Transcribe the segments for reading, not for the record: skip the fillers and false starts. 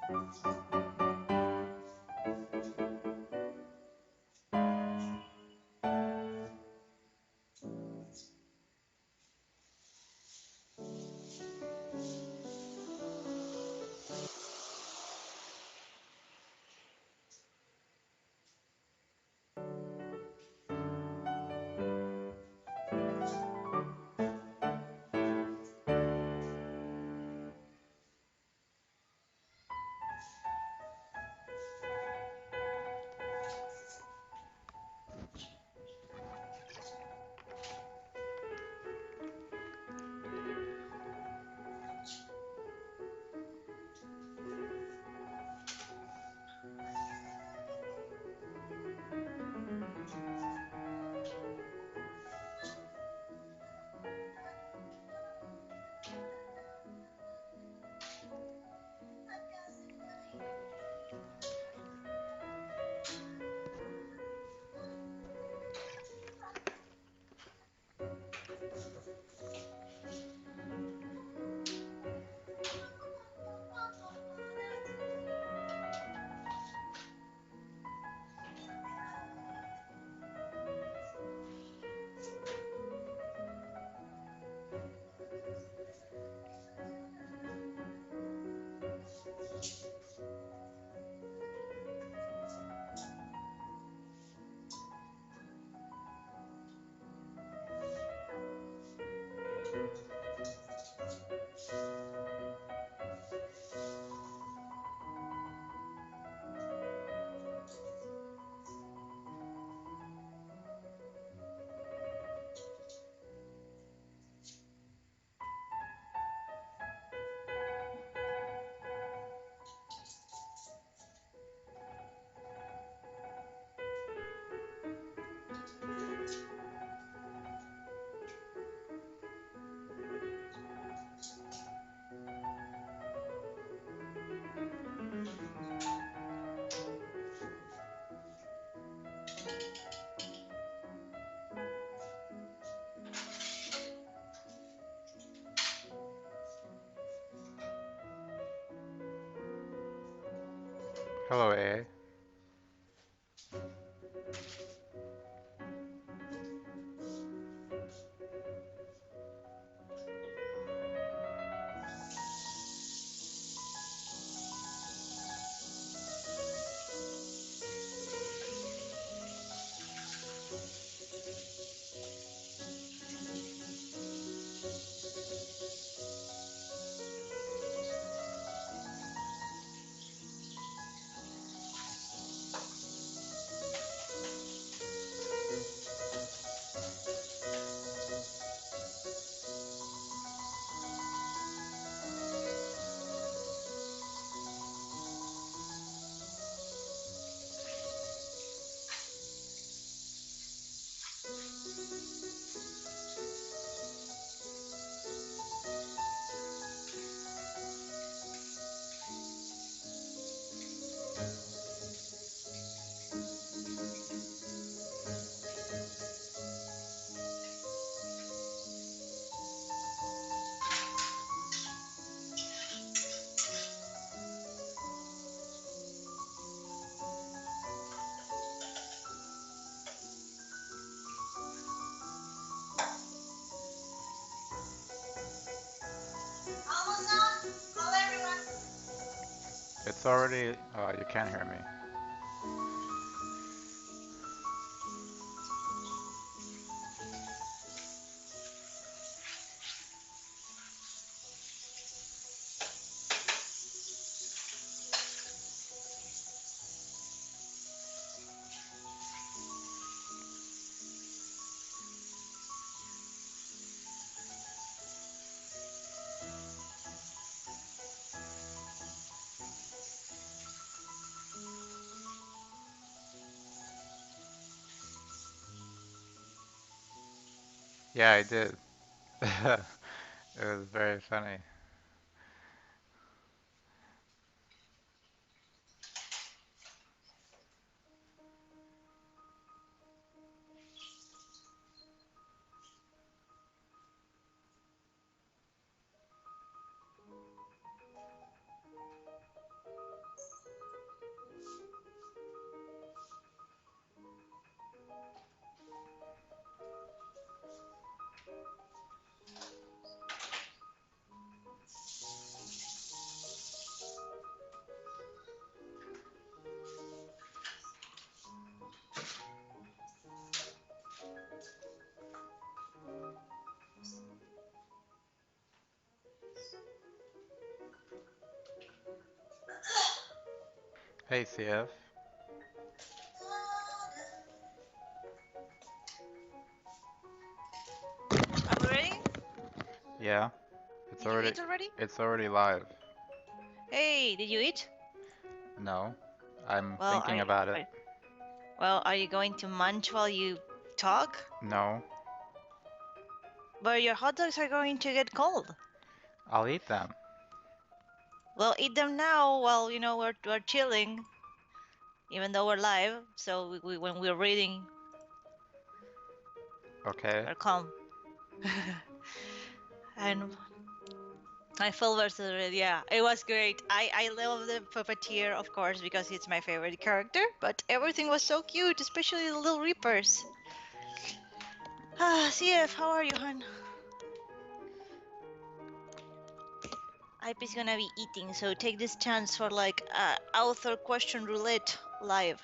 Hello, A. It's already, you can't hear me. Yeah, I did. It was very funny. Hey, CF. Are we ready? Yeah, it's Did you already eat already? it's already live. Hey, did you eat? No, I'm Well, thinking about it. are you going to munch while you talk? No, But your hot dogs are going to get cold. I'll eat them. Well, eat them now while we're chilling, even though we're live. So when we're reading, Okay. we're calm. And I fell versus Red. Yeah, it was great. I love the puppeteer, of course, because it's my favorite character. But everything was so cute, especially the little reapers. Ah, CF, how are you, hon? IP is gonna be eating, so take this chance for like author question roulette live.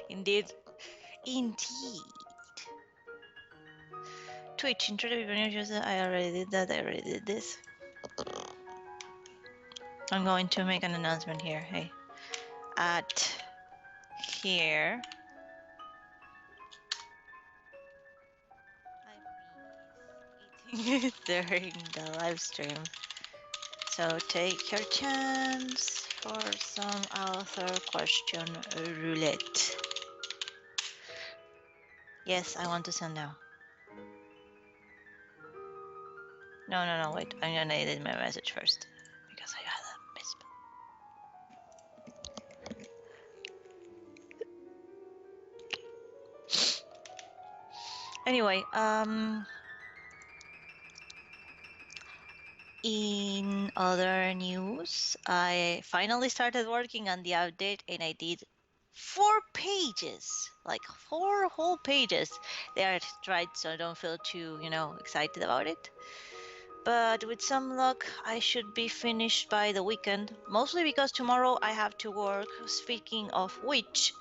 Indeed, indeed. Twitch, introduce your new user. I already did that. I already did this. I'm going to make an announcement here. Hey, at here, IP is eating during the live stream. So take your chance for some author question roulette. Yes, I want to send now. No, wait. I'm gonna edit my message first because I got a misspell. Anyway, in other news, I finally started working on the update and I did 4 pages, like 4 whole pages. They are tried, so don't feel too, excited about it. But with some luck, I should be finished by the weekend, mostly because tomorrow I have to work. Speaking of which,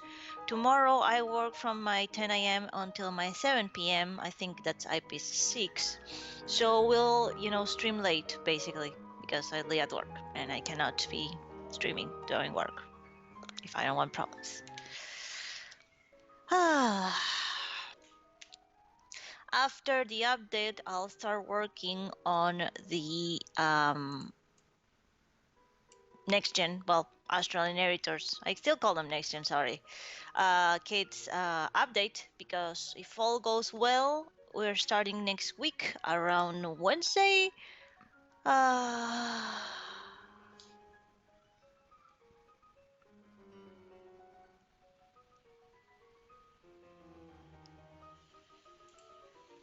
tomorrow I work from my 10 a.m. until my 7 p.m. I think that's IP6. So we'll, stream late basically because I'll be at work and I cannot be streaming during work if I don't want problems. After the update, I'll start working on the next gen, well, Astral Inheritors. I still call them next gen, sorry. Kids update, because if all goes well, we're starting next week around Wednesday.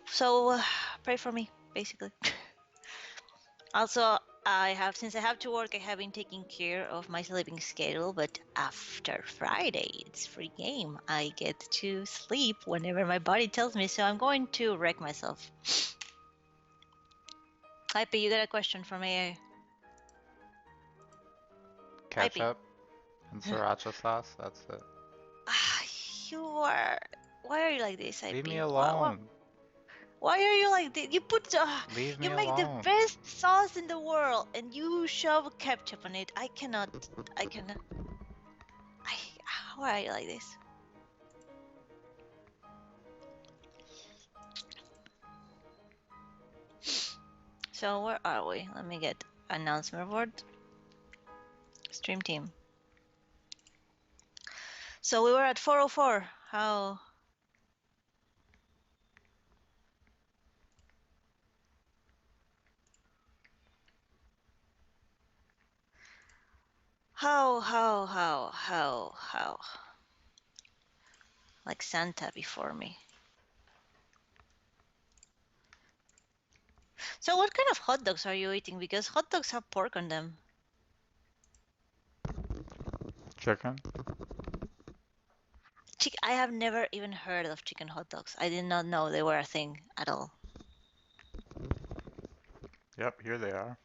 So pray for me, basically. Also, since I have to work, I have been taking care of my sleeping schedule, but after Friday, it's free game. I get to sleep whenever my body tells me, so I'm going to wreck myself. IP, you got a question from AA? IP. Ketchup and sriracha sauce. That's it. You are... Why are you like this, Leave me IP? alone. Why are you like this? Leave me You make the alone. best sauce in the world, and you shove ketchup on it. I cannot... Why are you like this? So where are we? Let me get announcement board. Stream team. So we were at 404. How like Santa before me. So what kind of hot dogs are you eating? Because hot dogs have pork on them. Chicken. I have never even heard of chicken hot dogs. I did not know they were a thing at all. Yep, here they are.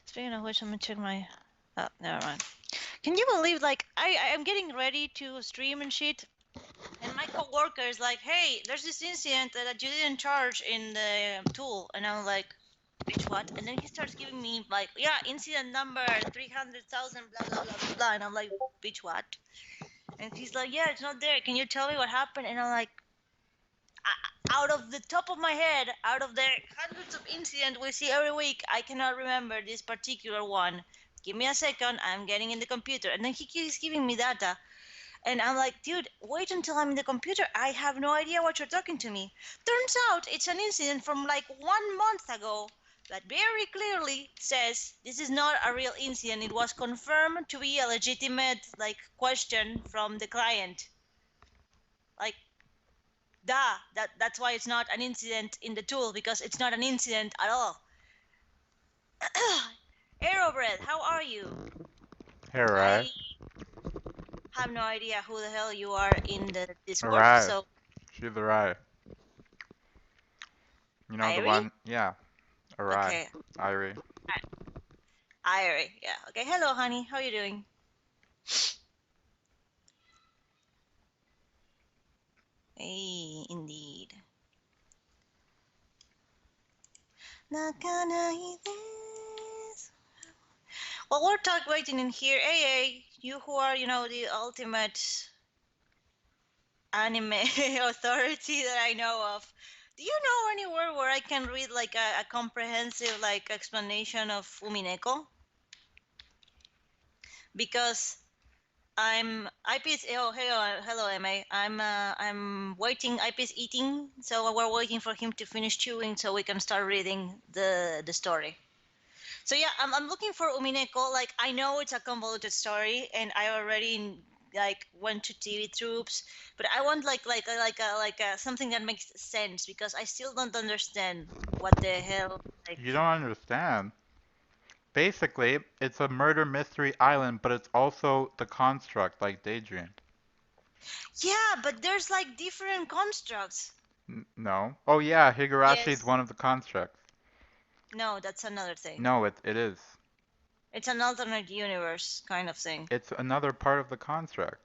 Speaking of which, I'm gonna check my... Oh, never mind. Can you believe, like, I'm getting ready to stream and shit, and my coworker is like, "Hey, there's this incident that you didn't charge in the tool," and I'm like, "Bitch, what?" And then he starts giving me like, "Yeah, incident number 300,000, blah blah blah blah blah," and I'm like, "Bitch, what?" And he's like, "Yeah, it's not there. Can you tell me what happened?" And I'm like, out of the top of my head, out of the hundreds of incidents we see every week, I cannot remember this particular one. Give me a second, I'm getting in the computer. And then he keeps giving me data. And I'm like, dude, wait until I'm in the computer. I have no idea what you're talking to me. Turns out it's an incident from like 1 month ago that very clearly says this is not a real incident. It was confirmed to be a legitimate like question from the client. Like, that's why it's not an incident in the tool, because it's not an incident at all. Aerobreath, how are you? Alright. I have no idea who the hell you are in the Discord, Alright. so She's alright. You know the Irie? one? Yeah. Alright. Okay. Irie. Irie, yeah. Okay, hello honey, how are you doing? Hey, indeed. Well, we're waiting in here. Hey, you who are, the ultimate anime authority that I know of. Do you know anywhere where I can read like a comprehensive like explanation of Umineko? Because I'm IP's hello MA. I'm waiting. IP's eating, so we're waiting for him to finish chewing so we can start reading the story. So yeah, I'm looking for Umineko. Like, I know it's a convoluted story, and I already like went to TV Troops, but I want like something that makes sense, because I still don't understand what the hell. Like, You don't understand. Basically, it's a murder mystery island, but it's also the construct, like Daydream. yeah, but there's like different constructs. No. Oh yeah, Higurashi is Yes. one of the constructs. No, that's another thing. No, it is. It's an alternate universe kind of thing. It's another part of the construct.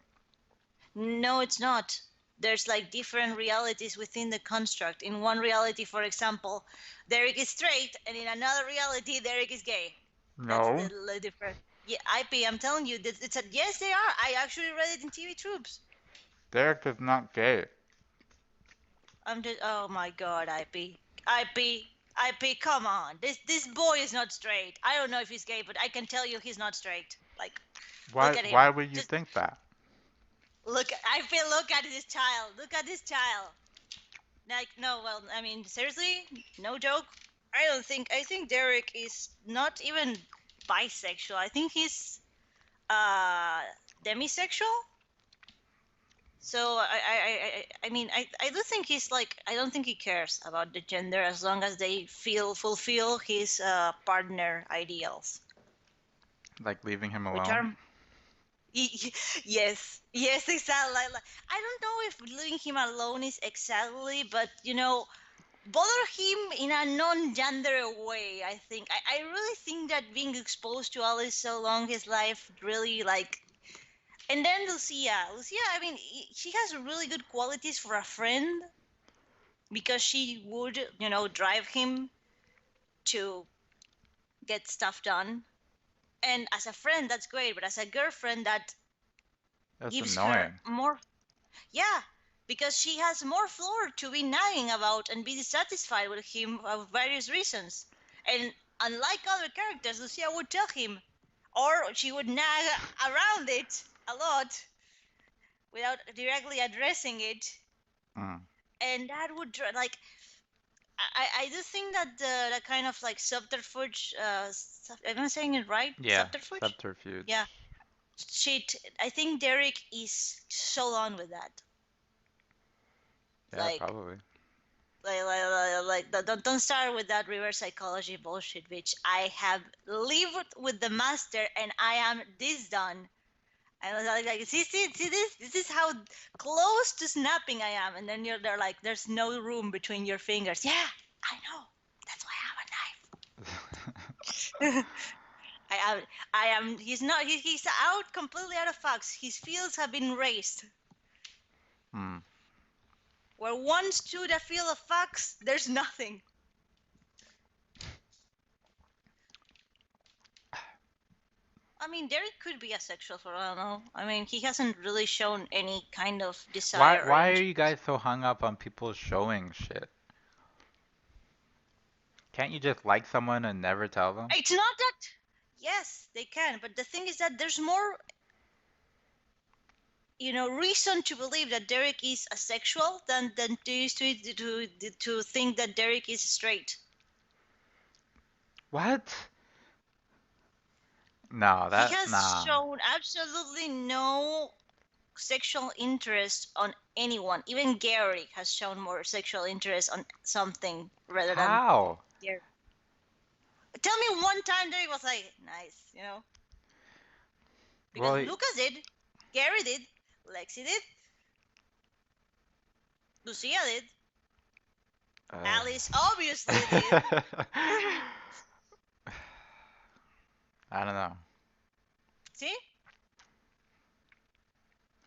No, it's not. There's like different realities within the construct. In one reality, for example, Derek is straight, and in another reality, Derek is gay. That's No. the difference. Yeah, IP, I'm telling you, it's a yes, they are. I actually read it in TV Troops. Derek is not gay. I'm just, oh my god, IP, come on. This boy is not straight. I don't know if he's gay, but I can tell you he's not straight. Like, Why look at him. why would you Just think that? look. Look at this child. Look at this child. Like, no, well, I mean, seriously, no joke. I think Derek is not even bisexual. I think he's demisexual. So I mean, I do think he's like, I don't think he cares about the gender as long as they fulfill his partner ideals, Like leaving him which alone? are yes, exactly. I don't know if leaving him alone is exactly, but bother him in a non-gender way. I think I really think that being exposed to Alice so long his life really like. And then Lucia, I mean, she has really good qualities for a friend, because she would, drive him to get stuff done. And as a friend, that's great, but as a girlfriend, that That's gives her annoying. more. Yeah, because she has more floor to be nagging about and be dissatisfied with him for various reasons. And unlike other characters, Lucia would tell him, or she would nag around it a lot without directly addressing it. Mm. And that would like, I do think that the kind of like subterfuge, am I saying it right? Yeah, Subterfuge? subterfuge. Yeah. Shit, I think Derek is so on with that. Yeah, Like, probably. don't start with that reverse psychology bullshit, bitch. I have lived with the master and I am this done. I was like, see this? This is how close to snapping I am. And then they're like, there's no room between your fingers. Yeah, I know. That's why I have a knife. I am. He's not. He's out completely out of fucks. His fields have been raised. Hmm. Where once to the field of facts, there's nothing. I mean, Derek could be asexual for all I don't know. I mean, he hasn't really shown any kind of desire or Why are interest. you guys so hung up on people showing shit? Can't you just like someone and never tell them? It's not that. Yes, they can, but the thing is that there's more, reason to believe that Derek is asexual than there is to think that Derek is straight. What? No, He has nah. shown absolutely no sexual interest on anyone. Even Gary has shown more sexual interest on something rather than How? Derek. Tell me one time Derek was like, nice, Because Well, Lucas did, Gary did, Lexi did, Lucia did, Alice obviously did. I don't know. See?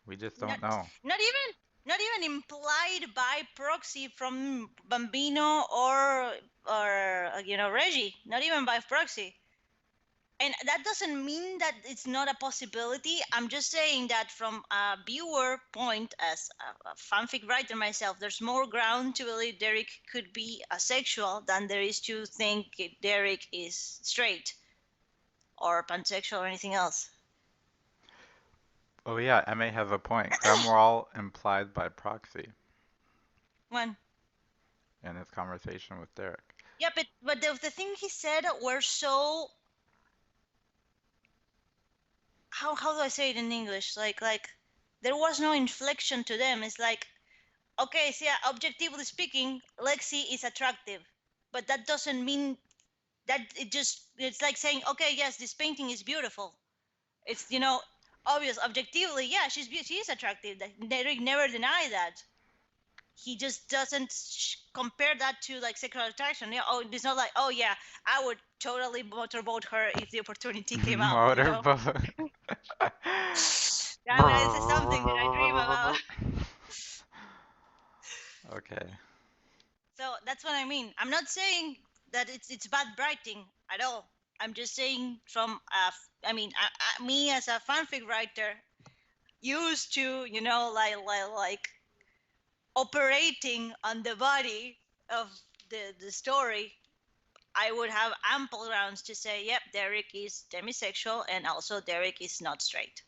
We just don't know. Not even implied by proxy from Bambino or Reggie. Not even by proxy. And that doesn't mean that it's not a possibility. I'm just saying that from a viewer point, as a fanfic writer myself, there's more ground to believe Derek could be asexual than there is to think Derek is straight or pansexual or anything else. Oh yeah, MA has a point. Cromwell implied by proxy When? in his conversation with Derek. Yeah, but the thing he said were so, how do I say it in English? Like there was no inflection to them. It's like, okay, so yeah, objectively speaking, Lexi is attractive, but that doesn't mean that it's like saying, okay, yes, this painting is beautiful. It's obvious objectively, yeah, she is attractive. Derek never denied that. He just doesn't compare that to like sexual attraction. Yeah, oh, it's not like, oh yeah, I would totally motorboat her if the opportunity came out. Motorboat. That is something that I dream about. Okay. So that's what I mean. I'm not saying that it's bad writing at all. I'm just saying from me as a fanfic writer, used to like operating on the body of the story, I would have ample grounds to say, yep, Derek is demisexual and also Derek is not straight.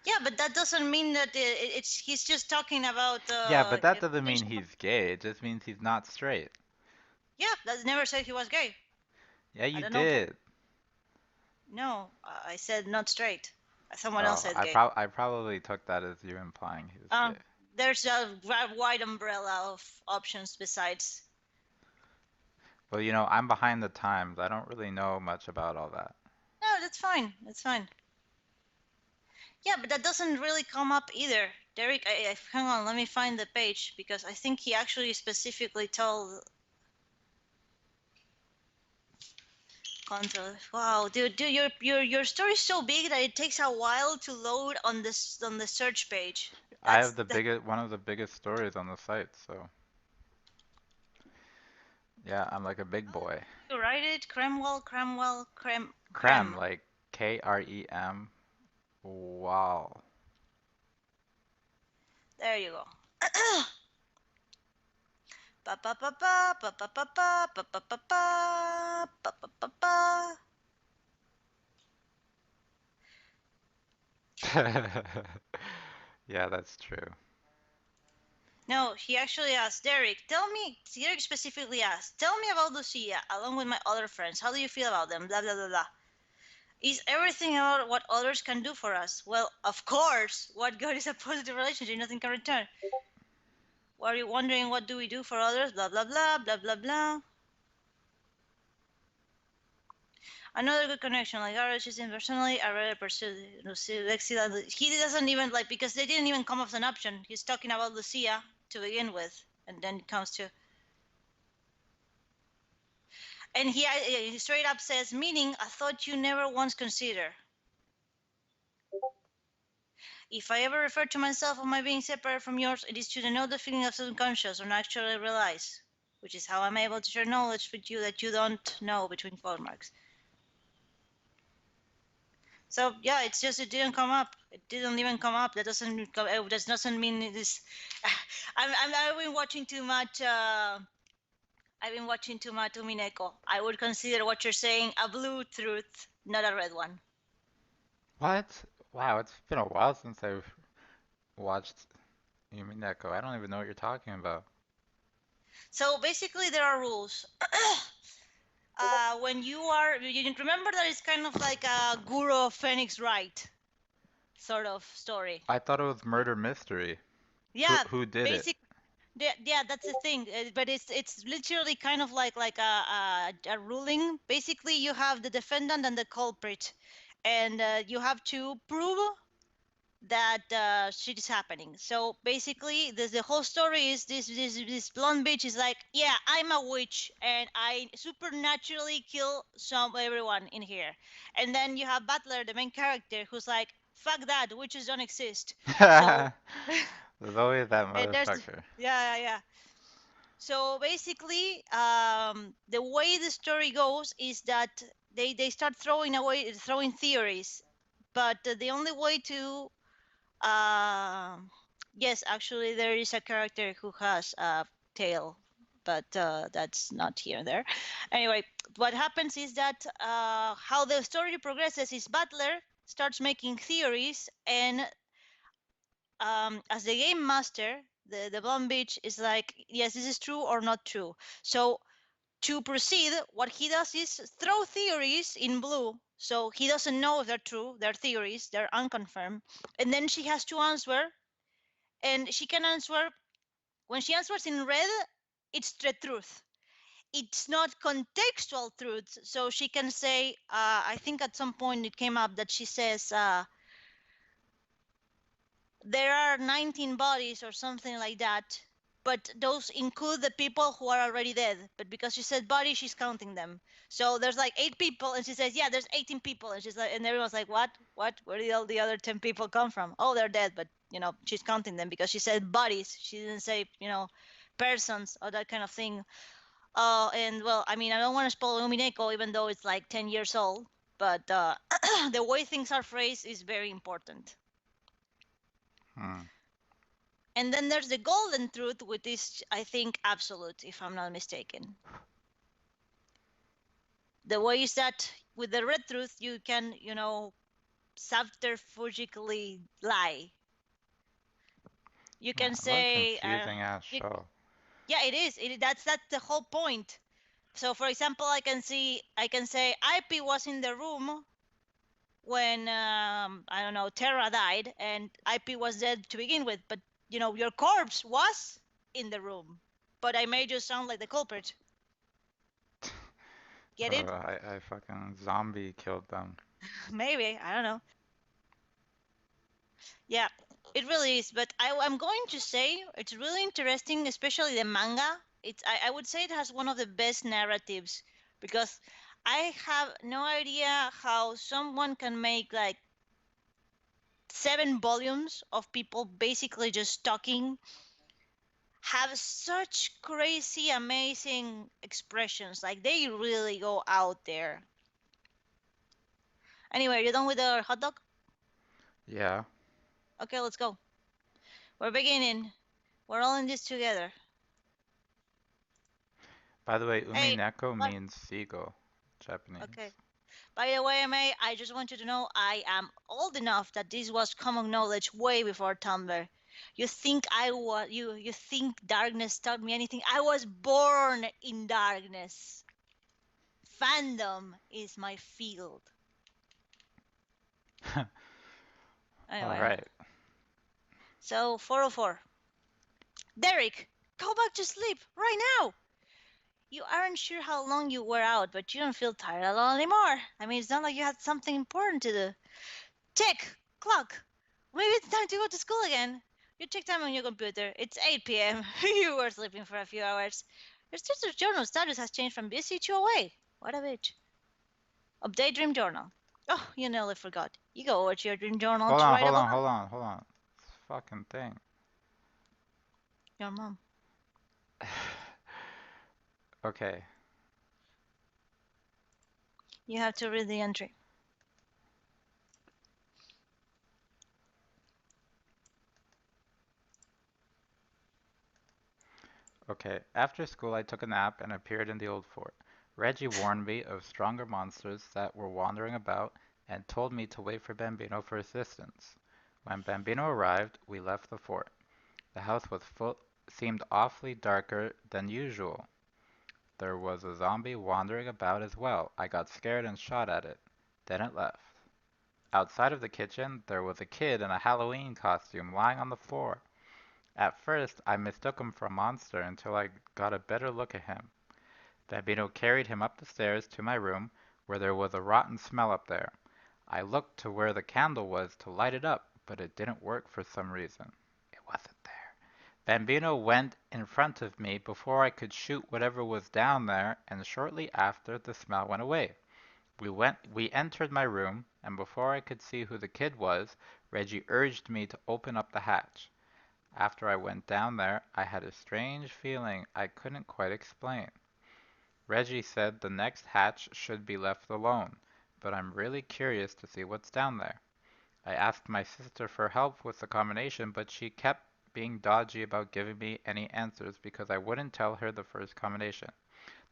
Yeah, but that doesn't mean that he's just talking about. Yeah, but that doesn't mean he's gay. It just means he's not straight. Yeah, that never said he was gay. Yeah, you don't did. No, I said not straight. Someone else said gay. I probably took that as you implying he was gay. There's a wide umbrella of options besides. Well, I'm behind the times. I don't really know much about all that. No, that's fine. That's fine. Yeah, but that doesn't really come up either. Derek, hang on, let me find the page because I think he actually specifically told. Control. Wow, dude, your story's so big that it takes a while to load on the search page. I have one of the biggest stories on the site, so yeah, I'm like a big boy. You write it, Cremwell, Crem, like Krem. Wow. There you go. Ba ba ba ba ba ba ba ba ba ba ba ba ba ba ba. Yeah, that's true. No, he actually asked Derek. Derek specifically asked, tell me about Lucia along with my other friends. How do you feel about them? Blah blah blah blah. Is everything about what others can do for us? Well, of course. What good is a positive relationship? Nothing can return. Why are you wondering what do we do for others? Blah blah blah blah blah blah. Another good connection, like ours is personally, I rather pursue Lucia. He doesn't even because they didn't even come up as an option. He's talking about Lucia to begin with, and then it comes to. And he straight up says, meaning I thought you never once consider. If I ever refer to myself of my being separate from yours, it is to denote the feeling of subconscious or naturally realize, which is how I'm able to share knowledge with you that you don't know between quote marks. So yeah, it's just it didn't come up. It didn't even come up. That doesn't mean it is. I've been watching too much. I've been watching too much Umineko. I would consider what you're saying a blue truth, not a red one. What? Wow, it's been a while since I've watched Yumineko. I don't even know what you're talking about. So basically, there are rules. When you remember that it's kind of like a Guru Phoenix Wright sort of story. I thought it was murder mystery. Yeah, Who did it? Yeah, that's the thing. But it's literally kind of like a ruling. Basically, you have the defendant and the culprit, and you have to prove that shit is happening. So basically, the whole story is this blonde bitch is like, yeah, I'm a witch and I supernaturally kill everyone in here. And then you have Butler, the main character, who's like, fuck that, witches don't exist. So There's always that there's motherfucker. yeah. So basically, the way the story goes is that they start throwing theories, but the only way to yes, actually, there is a character who has a tail, but that's not here and there. Anyway, what happens is that how the story progresses is Butler starts making theories, and as the game master, the blonde bitch is like, yes, this is true or not true. So to proceed, what he does is throw theories in blue. So he doesn't know if they're true, they're theories, they're unconfirmed. And then she has to answer, and she can answer. When she answers in red, it's the truth. It's not contextual truth. So she can say, I think at some point it came up that she says, there are 19 bodies or something like that, but those include the people who are already dead. But because she said body, she's counting them. So there's like 8 people, and she says, yeah, there's 18 people, and she's like, and everyone's like, what? Where did all the other 10 people come from? Oh, they're dead, but she's counting them because she said bodies. She didn't say persons or that kind of thing. And well, I mean, I don't want to spoil Umineko, even though it's like 10 years old, but the way things are phrased is very important. And then there's the golden truth, which is, I think, absolute, if I'm not mistaken. The way is that with the red truth, you can, subterfugically lie. You can say, confusing ass show. Yeah, it is. That's the whole point. So, for example, I can say IP was in the room when I don't know, Terra died, and IP was dead to begin with, but your corpse was in the room, but I made you sound like the culprit. Get it? I fucking zombie killed them. Maybe, I don't know. Yeah, it really is. But I'm going to say it's really interesting, especially the manga. I would say it has one of the best narratives, because I have no idea how someone can make like 7 volumes of people basically just talking, have such crazy, amazing expressions. Like, they really go out there. Anyway, you done with the hot dog? Yeah. Okay, let's go. We're beginning. We're all in this together. By the way, Hey, Umineko means seagull, Japanese. Okay. By the way, May, I just want you to know I am old enough that this was common knowledge way before Tumblr. You think you think darkness taught me anything? I was born in darkness. Fandom is my field. Anyway. All right. So 404. Derek, go back to sleep right now. You aren't sure how long you were out, but you don't feel tired at all anymore. I mean, it's not like you had something important to do. Tick, clock. Maybe it's time to go to school again. You check time on your computer. It's 8 p.m. You were sleeping for a few hours. Your sister's journal status has changed from busy to away. What a bitch. Update dream journal. Oh, you nearly forgot. You go over to your dream journal Hold to on, write hold about on, hold on, hold on. This fucking thing. your mom. Okay. You have to read the entry. Okay. After school, I took a nap and appeared in the old fort. Reggie warned me of stronger monsters that were wandering about and told me to wait for Bambino for assistance. When Bambino arrived, we left the fort. The house was full, seemed awfully darker than usual. There was a zombie wandering about as well. I got scared and shot at it. Then it left. Outside of the kitchen, there was a kid in a Halloween costume lying on the floor. At first, I mistook him for a monster until I got a better look at him. Bambino carried him up the stairs to my room, where there was a rotten smell up there. I looked to where the candle was to light it up, but it didn't work for some reason. It wasn't there. Bambino went in front of me before I could shoot whatever was down there, and shortly after, the smell went away. We entered my room, and before I could see who the kid was, Reggie urged me to open up the hatch. After I went down there, I had a strange feeling I couldn't quite explain. Reggie said the next hatch should be left alone, but I'm really curious to see what's down there. I asked my sister for help with the combination, but she kept being dodgy about giving me any answers because I wouldn't tell her the first combination.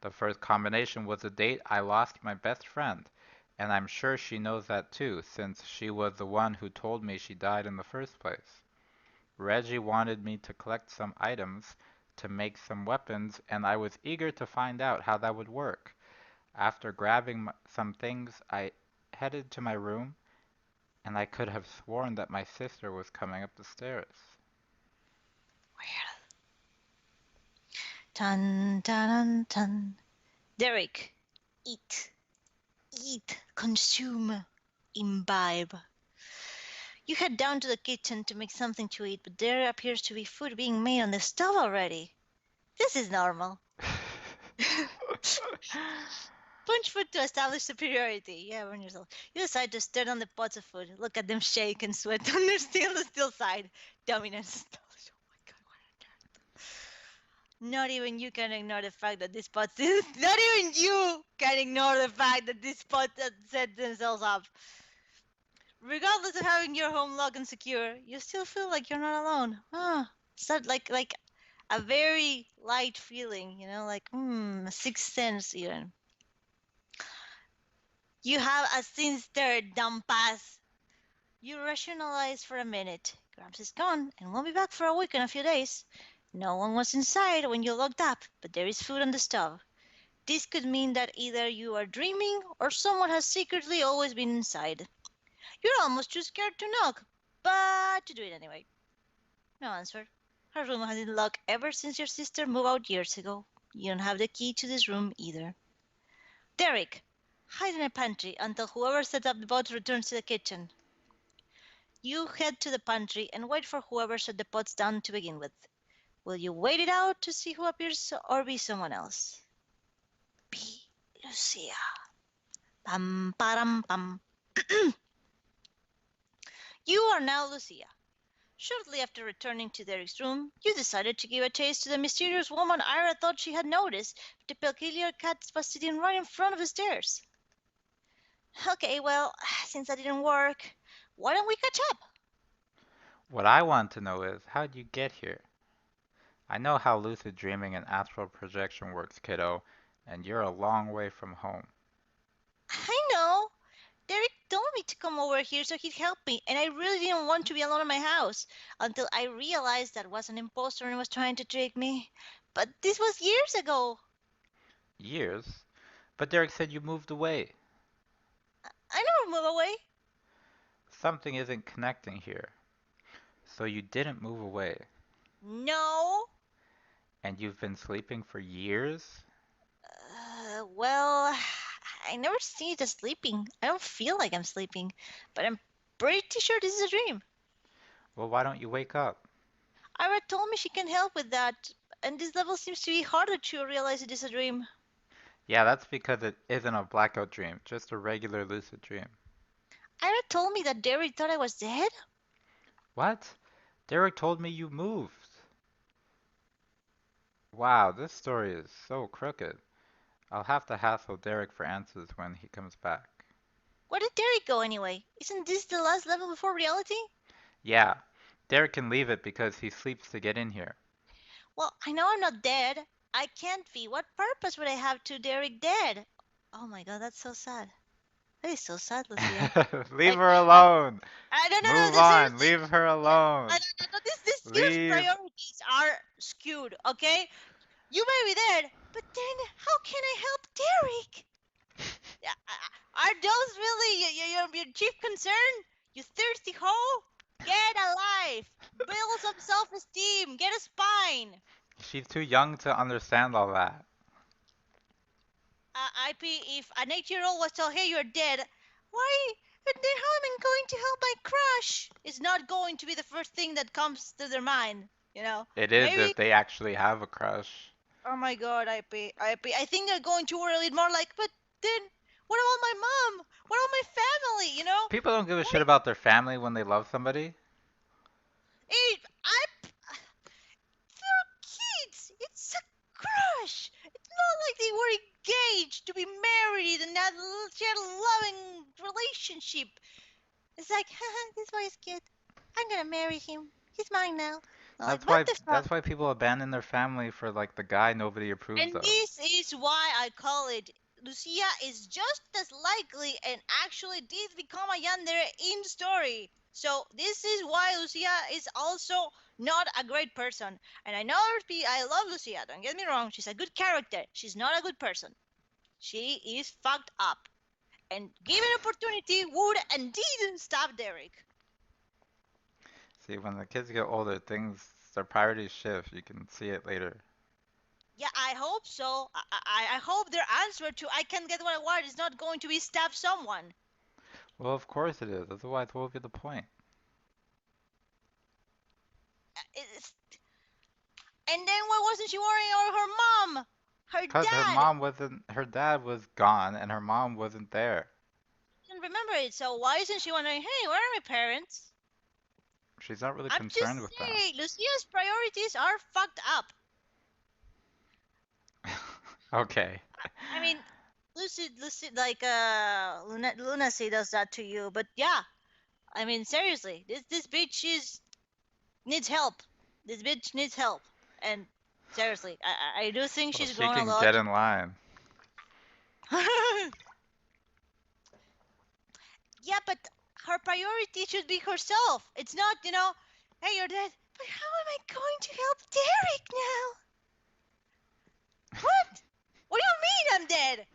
The first combination was the date I lost my best friend, and I'm sure she knows that too, since she was the one who told me she died in the first place. Reggie wanted me to collect some items to make some weapons, and I was eager to find out how that would work. After grabbing some things, I headed to my room, and I could have sworn that my sister was coming up the stairs. Weird. Dun dun dun dun. Derek, eat, eat, consume, imbibe. You head down to the kitchen to make something to eat, but there appears to be food being made on the stove already. This is normal. Punch food to establish superiority. Yeah, burn yourself. You decide to stare on the pots of food, look at them shake and sweat on their stainless steel side. Dominance. Oh my god, what a character. Not even you can ignore the fact that these pots. Not even you can ignore the fact that these pots set themselves up. Regardless of having your home locked and secure, you still feel like you're not alone. It's not like a very light feeling, like a sixth sense even. You have a sinister dumb pass. You rationalize for a minute. Gramps is gone and won't be back for a week and a few days. No one was inside when you locked up, but there is food on the stove. This could mean that either you are dreaming or someone has secretly always been inside. You're almost too scared to knock, but to do it anyway. No answer. Her room has been locked ever since your sister moved out years ago. You don't have the key to this room either. Derek, hide in a pantry until whoever set up the boat returns to the kitchen. You head to the pantry and wait for whoever set the pots down to begin with. Will you wait it out to see who appears or be someone else? Be Lucia. Pam param pam. You are now Lucia. Shortly after returning to Derek's room, you decided to give a taste to the mysterious woman Ira thought she had noticed, the peculiar cat was sitting right in front of the stairs. Okay, well, since that didn't work, why don't we catch up? What I want to know is, how'd you get here? I know how lucid dreaming and astral projection works, kiddo, and you're a long way from home. I know. Derek told me to come over here so he'd help me, and I really didn't want to be alone in my house until I realized that was an imposter and was trying to trick me. But this was years ago. Years? But Derek said you moved away. I never move away. Something isn't connecting here. So you didn't move away. No. And you've been sleeping for years? Well, I never see it as sleeping. I don't feel like I'm sleeping, but I'm pretty sure this is a dream. Well, why don't you wake up? Ira told me she can help with that, and this level seems to be harder to realize it is a dream. Yeah, that's because it isn't a blackout dream, just a regular lucid dream. Ira told me that Derek thought I was dead. What? Derek told me you moved. Wow, this story is so crooked. I'll have to hassle Derek for answers when he comes back. Where did Derek go anyway? Isn't this the last level before reality? Yeah, Derek can leave it because he sleeps to get in here. Well, I know I'm not dead. I can't be. What purpose would I have to Derek dead? Oh my god, that's so sad. That is so sad, Lucia. Leave Like, her alone. I don't know. Move This on. seriously. Leave her I alone. don't know. This year's Leave. priorities are skewed. Okay, you may be dead, but then how can I help Derek? Yeah, are those really your chief concern? You thirsty hoe? Get alive. Build some self-esteem. Get a spine. She's too young to understand all that. IP, if an 8-year-old was told, hey, you're dead, why? But then how am I going to help my crush? It's not going to be the first thing that comes to their mind, you know? It is Maybe. if they actually have a crush. Oh my god, IP. I think they're going to worry more like, but then what about my mom? What about my family, you know? People don't give a shit about their family when they love somebody. They're kids. It's a crush. It's not like they were engaged to be married and had share a loving relationship. It's like, this boy is cute. I'm gonna marry him. He's mine now. Like, what the fuck? That's why people abandon their family for like the guy nobody approves And of. this is why I call it Lucia is just as likely and actually did become a yandere in story. So this is why Lucia is also not a great person. And I know I love Lucia, don't get me wrong, she's a good character. She's not a good person. She is fucked up. And given opportunity would indeed stop Derek. See, when the kids get older, their priorities shift. You can see it later. Yeah, I hope so. I hope their answer to I can't get what I want is not going to be stab someone. Well, of course it is. Otherwise, what would be the point? It's, and then why wasn't she worrying about her mom? Her Because dad. her dad was gone and her mom wasn't there. I didn't remember it, so why isn't she wondering, hey, where are my parents? She's not really I'm concerned just with them. saying, Lucia's priorities are fucked up. Okay. I mean, Lucy, like, Lunacy does that to you, but yeah. I mean, seriously, this bitch needs help. This bitch needs help. And seriously, I do think Well, she's she grown a can lot. get in line. Yeah, but her priority should be herself. It's not, hey, you're dead. But how am I going to help Derek now? What? What do you mean I'm dead?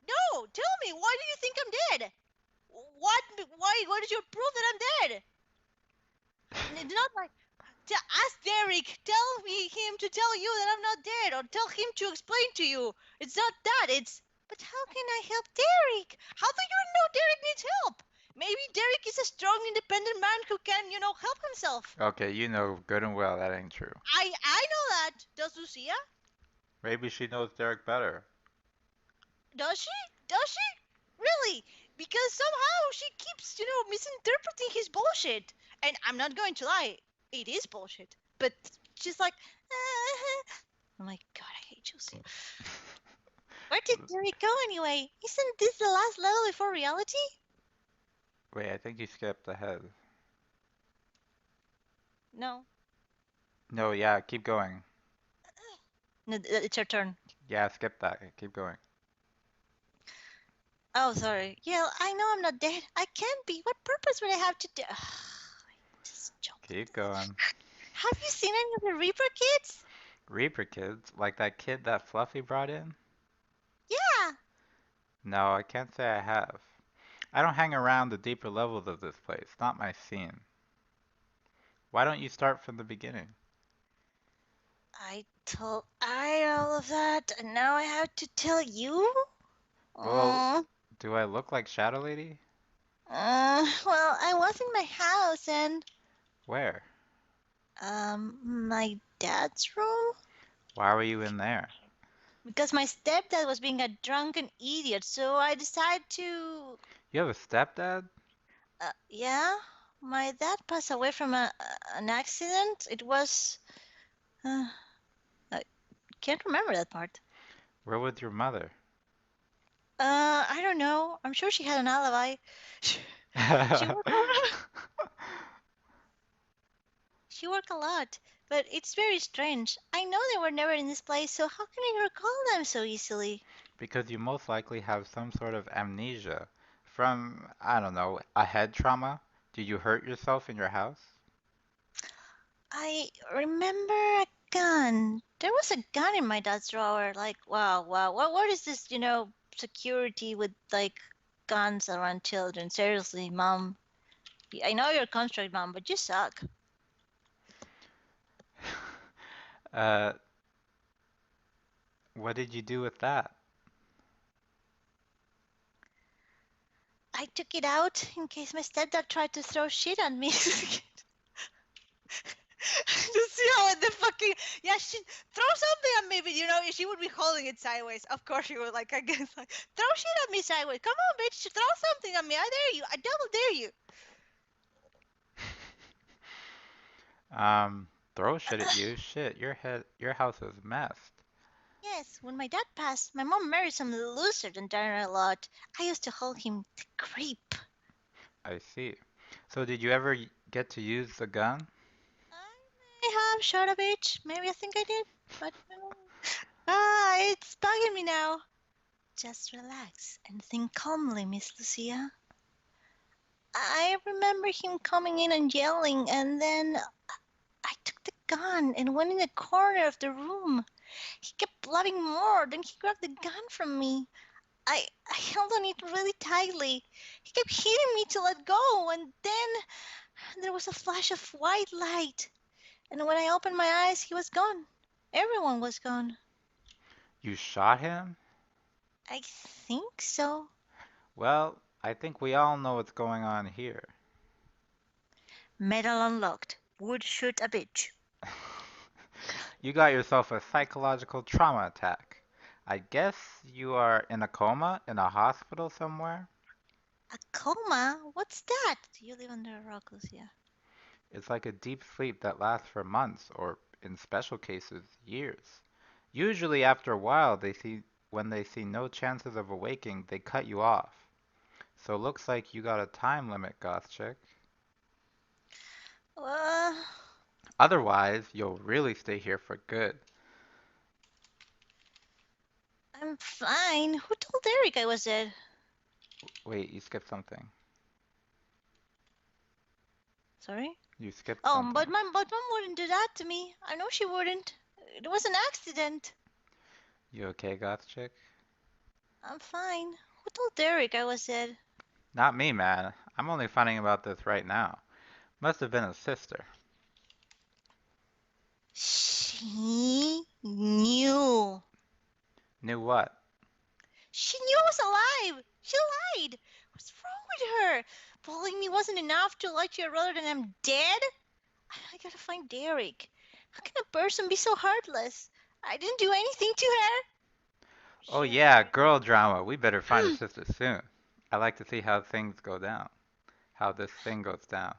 No, tell me, why do you think I'm dead? Why did you prove that I'm dead? It's not like, ask Derek, tell him to tell you that I'm not dead, or tell him to explain to you. It's not that, it's, but how can I help Derek? How do you know Derek needs help? Maybe Derek is a strong, independent man who can, help himself. Okay, you know good and well that ain't true. I know that. Does Lucia? Maybe she knows Derek better. Does she? Does she? Really? Because somehow she keeps, misinterpreting his bullshit. And I'm not going to lie, it is bullshit. But she's like, oh my god, I hate Josie. Where did Derek go anyway? Isn't this the last level before reality? Wait, I think you skipped ahead. No. No, yeah, keep going. No, it's your turn. Yeah, skip that. Keep going. Oh, sorry. Yeah, I know I'm not dead. I can't be. What purpose would I have to do? Keep going. Have you seen any of the Reaper kids? Reaper kids? Like that kid that Fluffy brought in? Yeah. No, I can't say I have. I don't hang around the deeper levels of this place. Not my scene. Why don't you start from the beginning? I told all of that, and now I have to tell you? Well, do I look like Shadow Lady? Well, I was in my house and... Where? My dad's room? Why were you in there? Because my stepdad was being a drunken idiot, so I decided to... You have a stepdad? Yeah, my dad passed away from an accident. It was. Uh, I can't remember that part. Where was your mother? I don't know. I'm sure she had an alibi. She worked. She worked a lot, but it's very strange. I know they were never in this place, so how can I recall them so easily? Because you most likely have some sort of amnesia from, I don't know, a head trauma. Did you hurt yourself in your house? I remember a gun. There was a gun in my dad's drawer. Like, wow, wow. What is this, security with like guns around children? Seriously, mom. I know you're a construct mom, but you suck. Uh, what did you do with that? I took it out in case my stepdad tried to throw shit at me. To see how the fucking yeah, she throw something at me, but she would be holding it sideways. Of course, she would like I guess like throw shit at me sideways. Come on, bitch, throw something at me. I dare you. I double dare you. Um, throw shit at you? Shit, your house is messed. Yes, when my dad passed, my mom married some loser than Darren a lot. I used to call him the creep. I see. So did you ever get to use the gun? I may have shot a bitch. Maybe I think I did, but it's bugging me now. Just relax and think calmly, Miss Lucia. I remember him coming in and yelling, and then I took the gun and went in the corner of the room. He kept blabbing more, then he grabbed the gun from me. I held on it really tightly. He kept hitting me to let go, and then there was a flash of white light. And when I opened my eyes, he was gone. Everyone was gone. You shot him? I think so. Well, I think we all know what's going on here. Metal unlocked. Would shoot a bitch. You got yourself a psychological trauma attack. I guess you are in a coma in a hospital somewhere? A coma? What's that? Do you live under a rock, Lucia? It's like a deep sleep that lasts for months, or in special cases, years. Usually after a while, when they see no chances of awaking, they cut you off. So looks like you got a time limit, goth chick. Uh, Otherwise, you'll really stay here for good. I'm fine. Who told Eric I was dead? Wait, you skipped something. Sorry? You skipped Oh, something. but mom wouldn't do that to me. I know she wouldn't. It was an accident. You okay, goth chick? I'm fine. Who told Derek I was dead? Not me, man. I'm only finding about this right now. Must have been a sister. She knew. Knew what? She knew I was alive. She lied. What's wrong with her? Bullying me wasn't enough to let you rather than I'm dead? I gotta find Derek. How can a person be so heartless? I didn't do anything to her. Oh She was yeah, very. girl drama. We better find a sister soon. I like to see how things go down. How this thing goes down.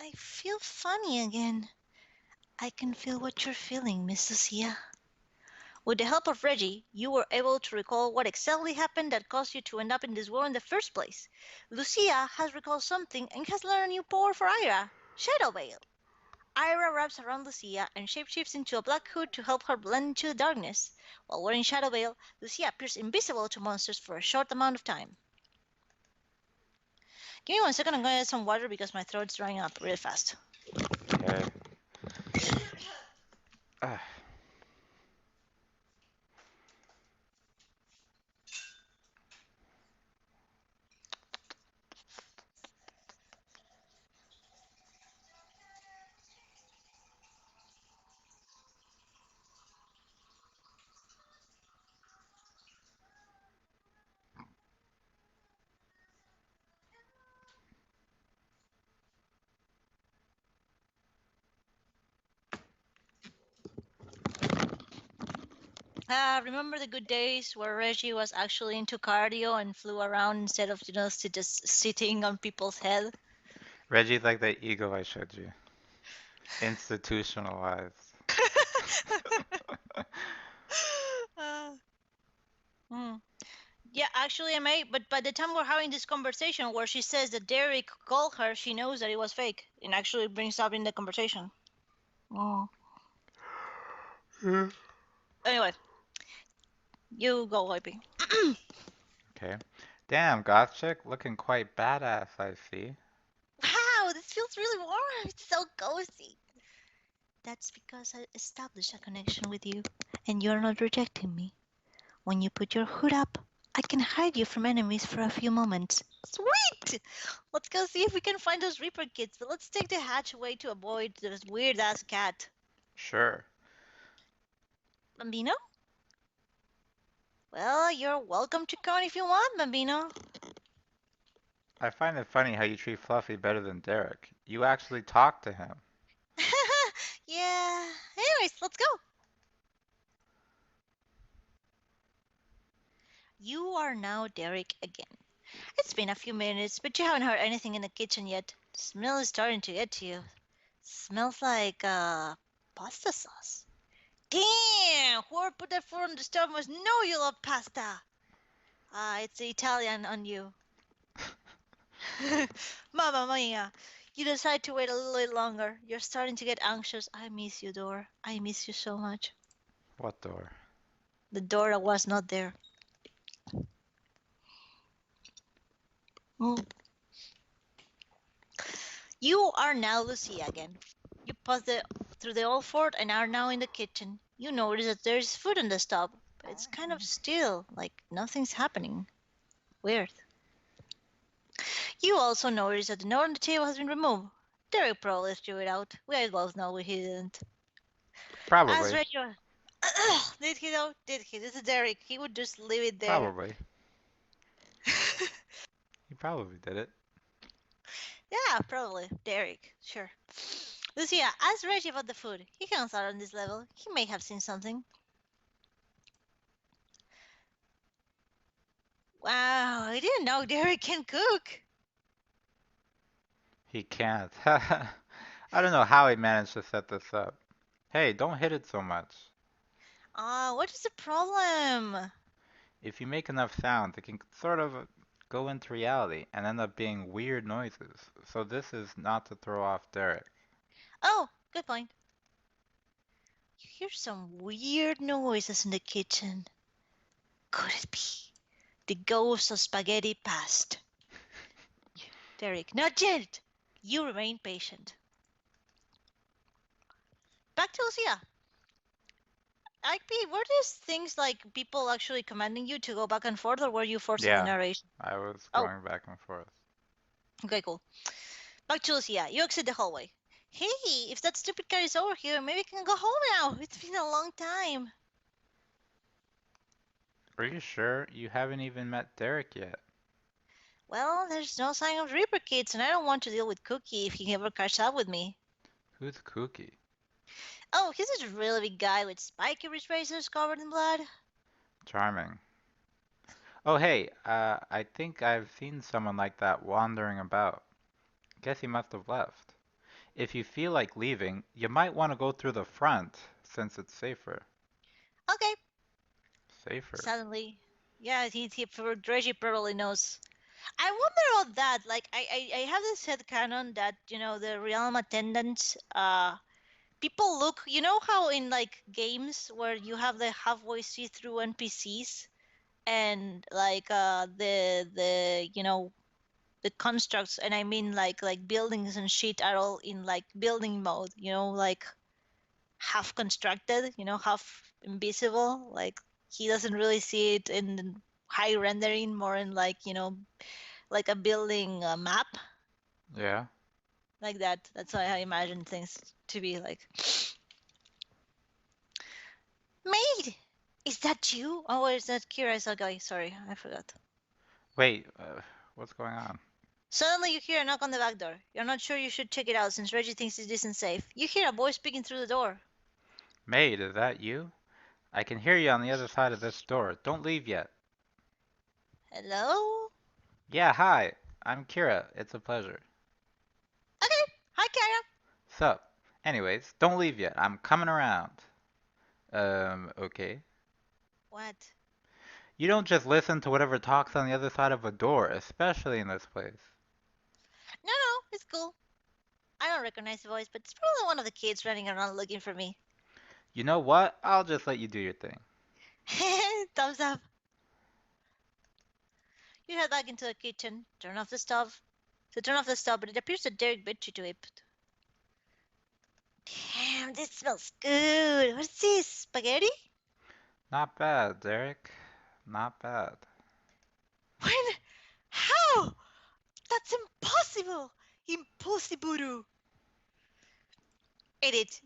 I feel funny again. I can feel what you're feeling, Miss Lucia. With the help of Reggie, you were able to recall what exactly happened that caused you to end up in this war in the first place. Lucia has recalled something and has learned a new power for Ira, Shadow Veil. Ira wraps around Lucia and shapeshifts into a black hood to help her blend into the darkness. While wearing Shadow Veil, Lucia appears invisible to monsters for a short amount of time. Give me 1 second, I'm gonna get some water because my throat's drying up really fast. Okay. Ah, Remember the good days where Reggie was actually into cardio and flew around instead of, just sitting on people's head? Reggie's like the ego I showed you. Institutionalized. Uh, hmm. Yeah, actually, I may. But by the time we're having this conversation where she says that Derek called her, she knows that it was fake, and actually brings up in the conversation. Oh. Anyway, you go wiping. Okay. Damn, goth chick, looking quite badass, I see. Wow, this feels really warm. It's so cozy. That's because I established a connection with you, and you're not rejecting me. When you put your hood up, I can hide you from enemies for a few moments. Sweet! Let's go see if we can find those Reaper kids, but let's take the hatch away to avoid this weird ass cat. Sure. Bambino? Well, you're welcome to come if you want, Bambino. I find it funny how you treat Fluffy better than Derek. You actually talk to him. Yeah. Anyways, let's go. You are now Derek again. It's been a few minutes, but you haven't heard anything in the kitchen yet. The smell is starting to get to you. Smells like pasta sauce. Damn! Whoever put that food on the stove must know you love pasta. It's the Italian on you. Mamma mia! You decide to wait a little longer. You're starting to get anxious. I miss you, Dor. I miss you so much. What door? The door that was not there. Mm. You are now Lucia again. You pass through the old fort and are now in the kitchen. You notice that there's food on the stove, but it's kind of still, like nothing's happening. Weird. You also notice that the note on the table has been removed. Derek probably threw it out. We both know he didn't. As Probably. Rachel. Did he though? Did he? This is Derek. He would just leave it there. Probably. He probably did it. Yeah, probably. Derek. Sure. Lucia, ask Reggie about the food. He comes out on this level. He may have seen something. Wow, I didn't know Derek can cook. He can't. I don't know how he managed to set this up. Hey, don't hit it so much. What is the problem? If you make enough sounds, it can sort of go into reality and end up being weird noises. So this is not to throw off Derek. Oh, good point. You hear some weird noises in the kitchen. Could it be the ghost of spaghetti past? Derek, not yet. You remain patient. Back to Lucia. IP, were these things like people actually commanding you to go back and forth, or were you forcing the Yeah, narration? I was Oh, going back and forth. okay, cool. Back to Lucia. You exit the hallway. Hey, if that stupid car is over here, maybe we can go home now. It's been a long time. Are you sure? You haven't even met Derek yet. Well, there's no sign of Reaper kids, and I don't want to deal with Cookie if he ever catches up with me. Who's Cookie? Oh, he's a really big guy with spiky wrist razors covered in blood. Charming. Oh, hey, I think I've seen someone like that wandering about. Guess he must have left. If you feel like leaving, you might want to go through the front, since it's safer. Okay. Safer. Suddenly, yeah, Reggie probably knows. I wonder about that. Like, I have this headcanon that the realm attendants, people look. You know how in like games where you have the halfway see-through NPCs and like the the constructs, and I mean like buildings and shit are all in like building mode. Like half constructed. Half invisible. Like he doesn't really see it in high rendering, more in like like a building map, Yeah. like that. That's how I imagine things to be like. Maid, is that you? Oh, is that Kira? Is that guy? Sorry, I forgot. Wait, what's going on? Suddenly you hear a knock on the back door. You're not sure you should check it out since Reggie thinks it isn't safe. You hear a voice speaking through the door. Maid, is that you? I can hear you on the other side of this door. Don't leave yet. Hello? Yeah, hi. I'm Kira. It's a pleasure. Okay. Hi, Kara. Sup? Anyways, don't leave yet. I'm coming around. Okay. What? You don't just listen to whatever talks on the other side of a door, especially in this place. No, no, it's cool. I don't recognize the voice, but it's probably one of the kids running around looking for me. You know what? I'll just let you do your thing. Thumbs up. You head back into the kitchen, turn off the stove. So turn off the stove, but it appears that Derek beat you to it. Damn, this smells good. What's this? Spaghetti? Not bad, Derek. Not bad. When? How? That's impossible. Impossible. Eat it.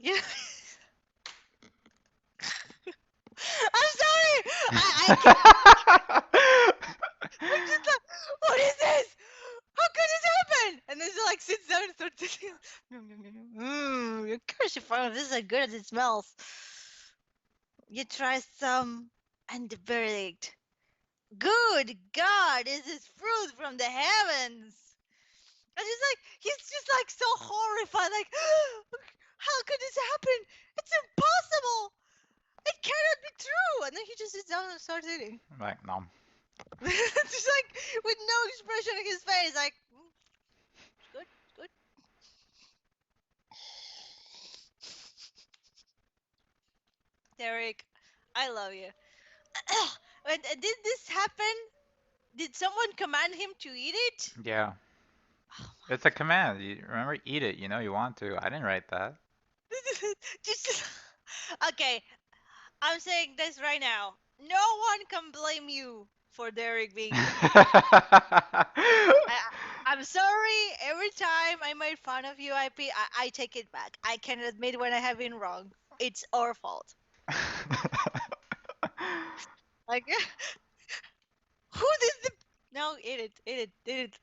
I'm sorry. I can't. I'm just like, what is this? How could this happen? And then she like sits down and starts eating. Of course you found this is as good as it smells. You try some, and the verdict. Good God, this is fruit from the heavens. And he's just like so horrified, like, how could this happen? It's impossible. It cannot be true. And then he just sits down and starts eating. Like, no. Just like with no expression in his face, like, it's good, it's good. Derek, I love you. Did this happen? Did someone command him to eat it? Yeah. Oh It's a command. You remember, eat it. You know you want to. I didn't write that. just okay. I'm saying this right now. No one can blame you for Derek being. I'm sorry. Every time I made fun of you, I take it back. I can admit when I have been wrong. It's our fault. Like, who did the? No, eat it, eat it, eat it.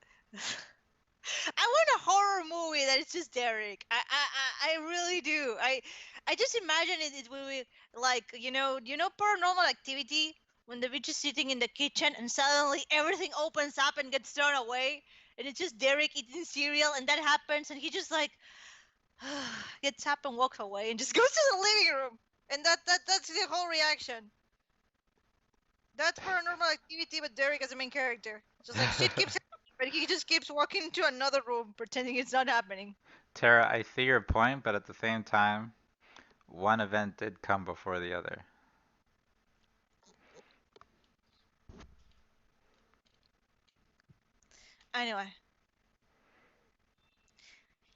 I want a horror movie that is just Derek. I really do. I just imagine it will be like Paranormal Activity when the bitch is sitting in the kitchen and suddenly everything opens up and gets thrown away and it's just Derek eating cereal and that happens and he just like gets up and walks away and just goes to the living room and that's the whole reaction. That's Paranormal Activity, but Derek as the main character. Just like shit keeps happening, but he just keeps walking into another room pretending it's not happening. Tara, I see your point, but at the same time, one event did come before the other. Anyway.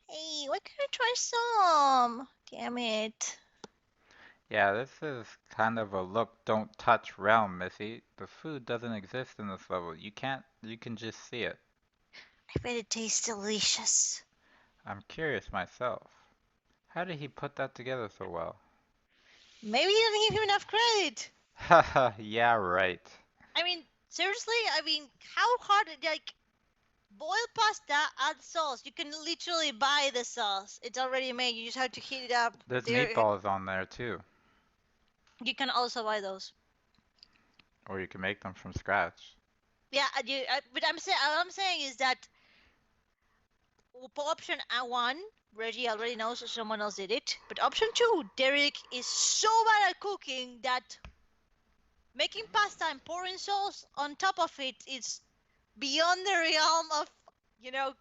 Hey, why can't I try some? Damn it. Yeah, this is kind of a look, don't touch realm, Missy. The food doesn't exist in this level. You can just see it. I bet it tastes delicious. I'm curious myself. How did he put that together so well? Maybe you didn't give him enough credit. Haha, yeah, right. I mean, seriously, how hard, like, boil pasta, add sauce. You can literally buy the sauce. It's already made. You just have to heat it up. There's There, meatballs on there too. you can also buy those. Or you can make them from scratch. Yeah, but what I'm saying is that option one, Reggie already knows someone else did it. But option two, Derek is so bad at cooking that making pasta and pouring sauce on top of it is beyond the realm of,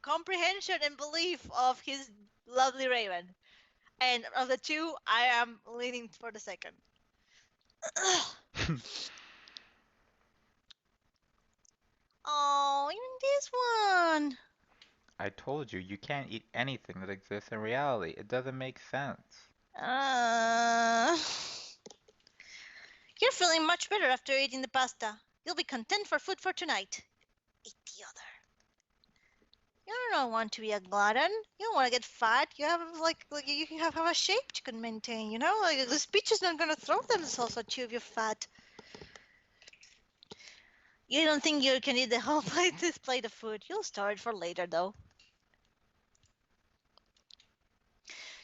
comprehension and belief of his lovely Raven. And of the two, I am leaning for the second. Oh, even this one. I told you, you can't eat anything that exists in reality. It doesn't make sense. Uh, you're feeling much better after eating the pasta. You'll be content for food for tonight. Eat the other. You don't want to be a glutton. You don't want to get fat. You have you have a shape you can maintain. Like the speech is not gonna throw themselves at you if you're fat. You don't think you can eat the whole this plate of food. You'll store it for later, though.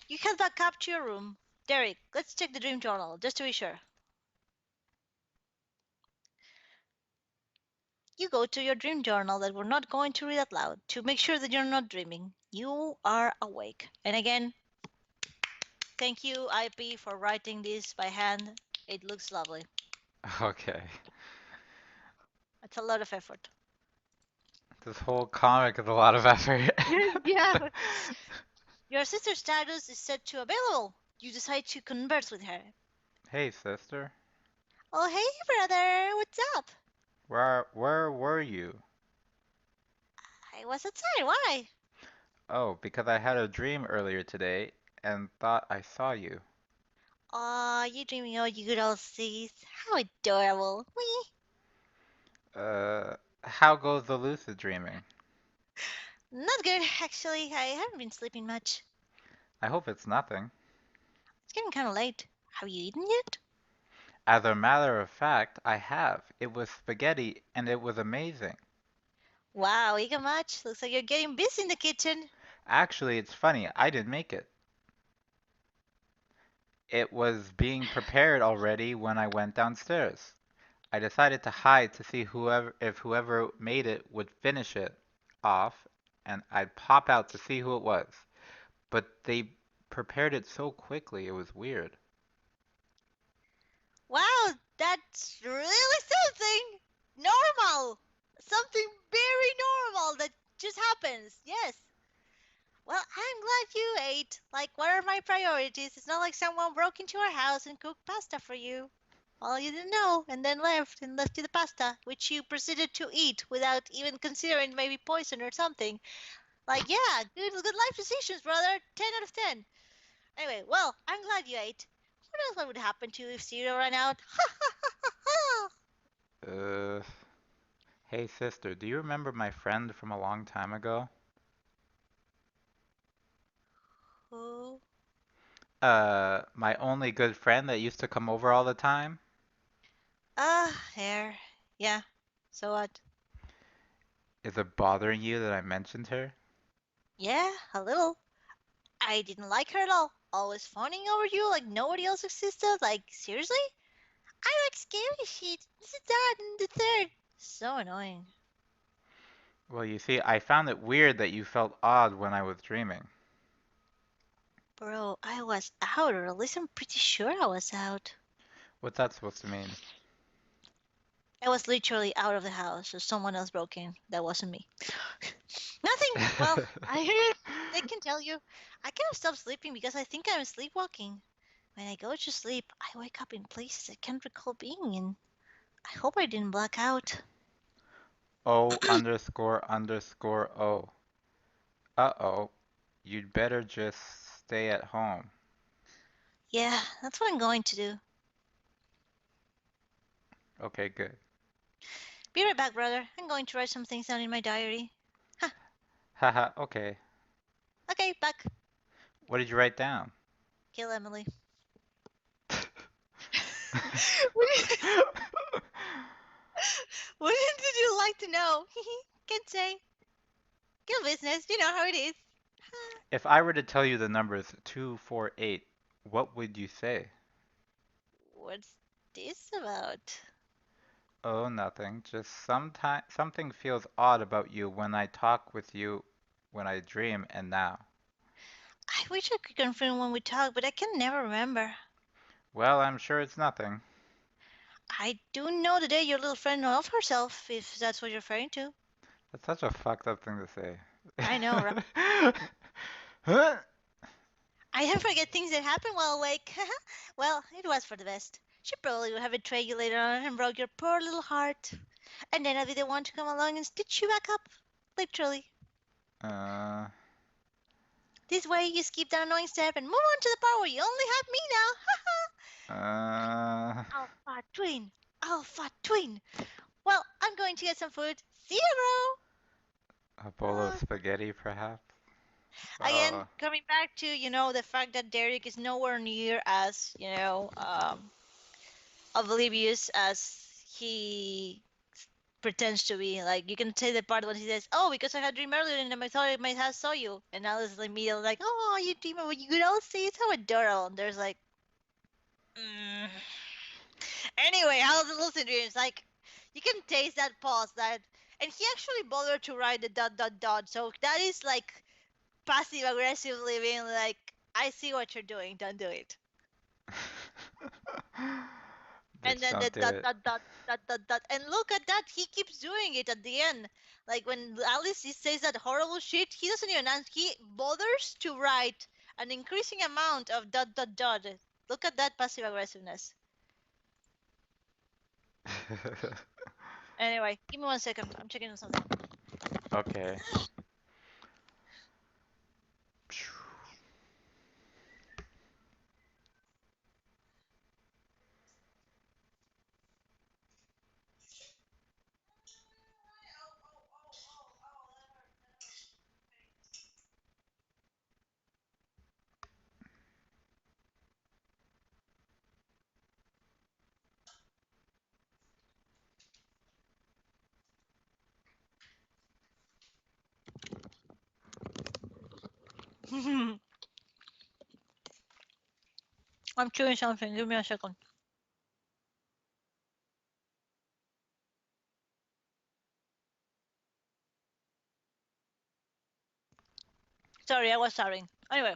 You head back up to your room. Derek, let's check the dream journal, just to be sure. you go to your dream journal that we're not going to read out loud to make sure that you're not dreaming. You are awake. And again, thank you, IP, for writing this by hand. It looks lovely. Okay. It's a lot of effort. This whole comic is a lot of effort. Yeah. Your sister's status is set to available. You decide to converse with her. Hey, sister. Oh, hey, brother. What's up? Where were you? I was outside. Why? Oh, because I had a dream earlier today and thought I saw you. Aw, you dreaming all you good old seas. How adorable. Wee. How goes the lucid dreaming? Not good, actually. I haven't been sleeping much. I hope it's nothing. It's getting kind of late. Have you eaten yet? As a matter of fact, I have. It was spaghetti and it was amazing. Wow, eating much? Looks like you're getting busy in the kitchen. Actually, it's funny, I didn't make it. It was being prepared already when I went downstairs. I decided to hide to see whoever made it would finish it off, and I'd pop out to see who it was. But they prepared it so quickly, it was weird. Wow, that's really something. Normal. Something very normal that just happens. Yes. Well, I'm glad you ate. Like, what are my priorities? It's not like someone broke into our house and cooked pasta for you. Well, you didn't know, and then left you the pasta, which you proceeded to eat without even considering maybe poison or something. Like, yeah, good life decisions, brother. 10 out of 10. Anyway, well, I'm glad you ate. Who knows what would happen to you if cereal ran out? Ha ha ha ha ha! Uh, hey sister, do you remember my friend from a long time ago? Who? My only good friend that used to come over all the time? Hair. Yeah. So what? Is it bothering you that I mentioned her? Yeah, a little. I didn't like her at all. Always fawning over you like nobody else existed. Like, seriously? I like scary shit. This is that and the third. So annoying. Well, you see, I found it weird that you felt odd when I was dreaming. Bro, I was out, or at least I'm pretty sure I was out. What's that supposed to mean? I was literally out of the house, so someone else broke in. That wasn't me. Nothing. Well, I can tell you, I can't stop sleeping because I think I'm sleepwalking. When I go to sleep, I wake up in places I can't recall being in. I hope I didn't black out. O underscore underscore O. Uh-oh. You'd better just stay at home. Yeah, that's what I'm going to do. Okay, good. Be right back, brother. I'm going to write some things down in my diary. Huh. Haha, okay. Okay, back. What did you write down? Kill Emily. Wouldn't wouldn't you like to know? Can't say. Kill business. You know how it is. If I were to tell you the numbers 248, what would you say? What's this about? Oh, nothing. Just something feels odd about you when I talk with you, when I dream, and now. I wish I could confirm when we talk, but I can never remember. Well, I'm sure it's nothing. I do know the day your little friend off herself, if that's what you're referring to. That's such a fucked up thing to say. I know, right? Huh? I forget things that happen while awake. Well, it was for the best. She probably would have betrayed you later on and broke your poor little heart. And then I'd be the one to come along and stitch you back up. Literally. Uh, This way you skip that annoying step and move on to the part where you only have me uh, now. Alpha twin. Alpha twin. Well, I'm going to get some food. See you, a bowl bro. of spaghetti, perhaps? Again, Oh, coming back to, the fact that Derek is nowhere near as, oblivious as he pretends to be. Like, you can say the part when he says, "Oh, because I had a dream earlier and I thought I might have saw you," and now it's like me, like, "Oh, you dream of you could all see it's so adorable." And there's like, mm. Anyway, how's the lucid dreams? Like, You can taste that pause, that, and he actually bothered to write the dot dot dot. So that is like passive aggressively being like, I see what you're doing, don't do it. And Bitch, then the don't do dot it. dot dot dot dot dot. And look at that, he keeps doing it at the end. Like when Alice says that horrible shit, he doesn't even answer. He bothers to write an increasing amount of dot dot dot. Look at that passive aggressiveness. Anyway, give me 1 second. I'm checking on something. Okay. I'm chewing something. Give me a second. Sorry, I was starving. Anyway,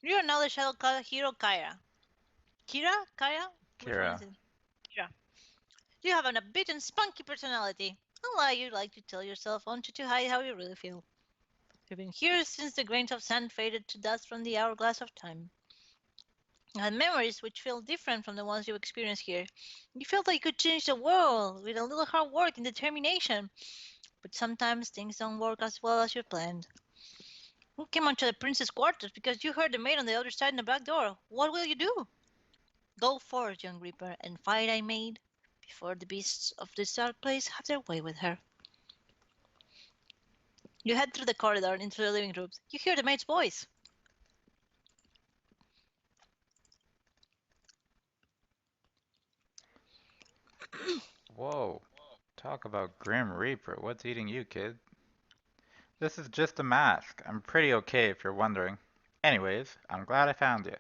you are now the hero Kyra. Kira? Kaya? Which one is Kira. it? Kira. You have an a bit and spunky personality. A lie you like to tell yourself onto to hide how you really feel. You've been here since the grains of sand faded to dust from the hourglass of time. You had memories which feel different from the ones you experienced here. You felt like you could change the world with a little hard work and determination. But sometimes things don't work as well as you planned. You came onto the prince's quarters because you heard the maid on the other side in the back door. What will you do? Go forth, young reaper, and fight I maid, before the beasts of this dark place have their way with her. You head through the corridor and into the living rooms. You hear the maid's voice. Whoa. Talk about Grim Reaper. What's eating you, kid? This is just a mask. I'm pretty okay if you're wondering. Anyways, I'm glad I found you.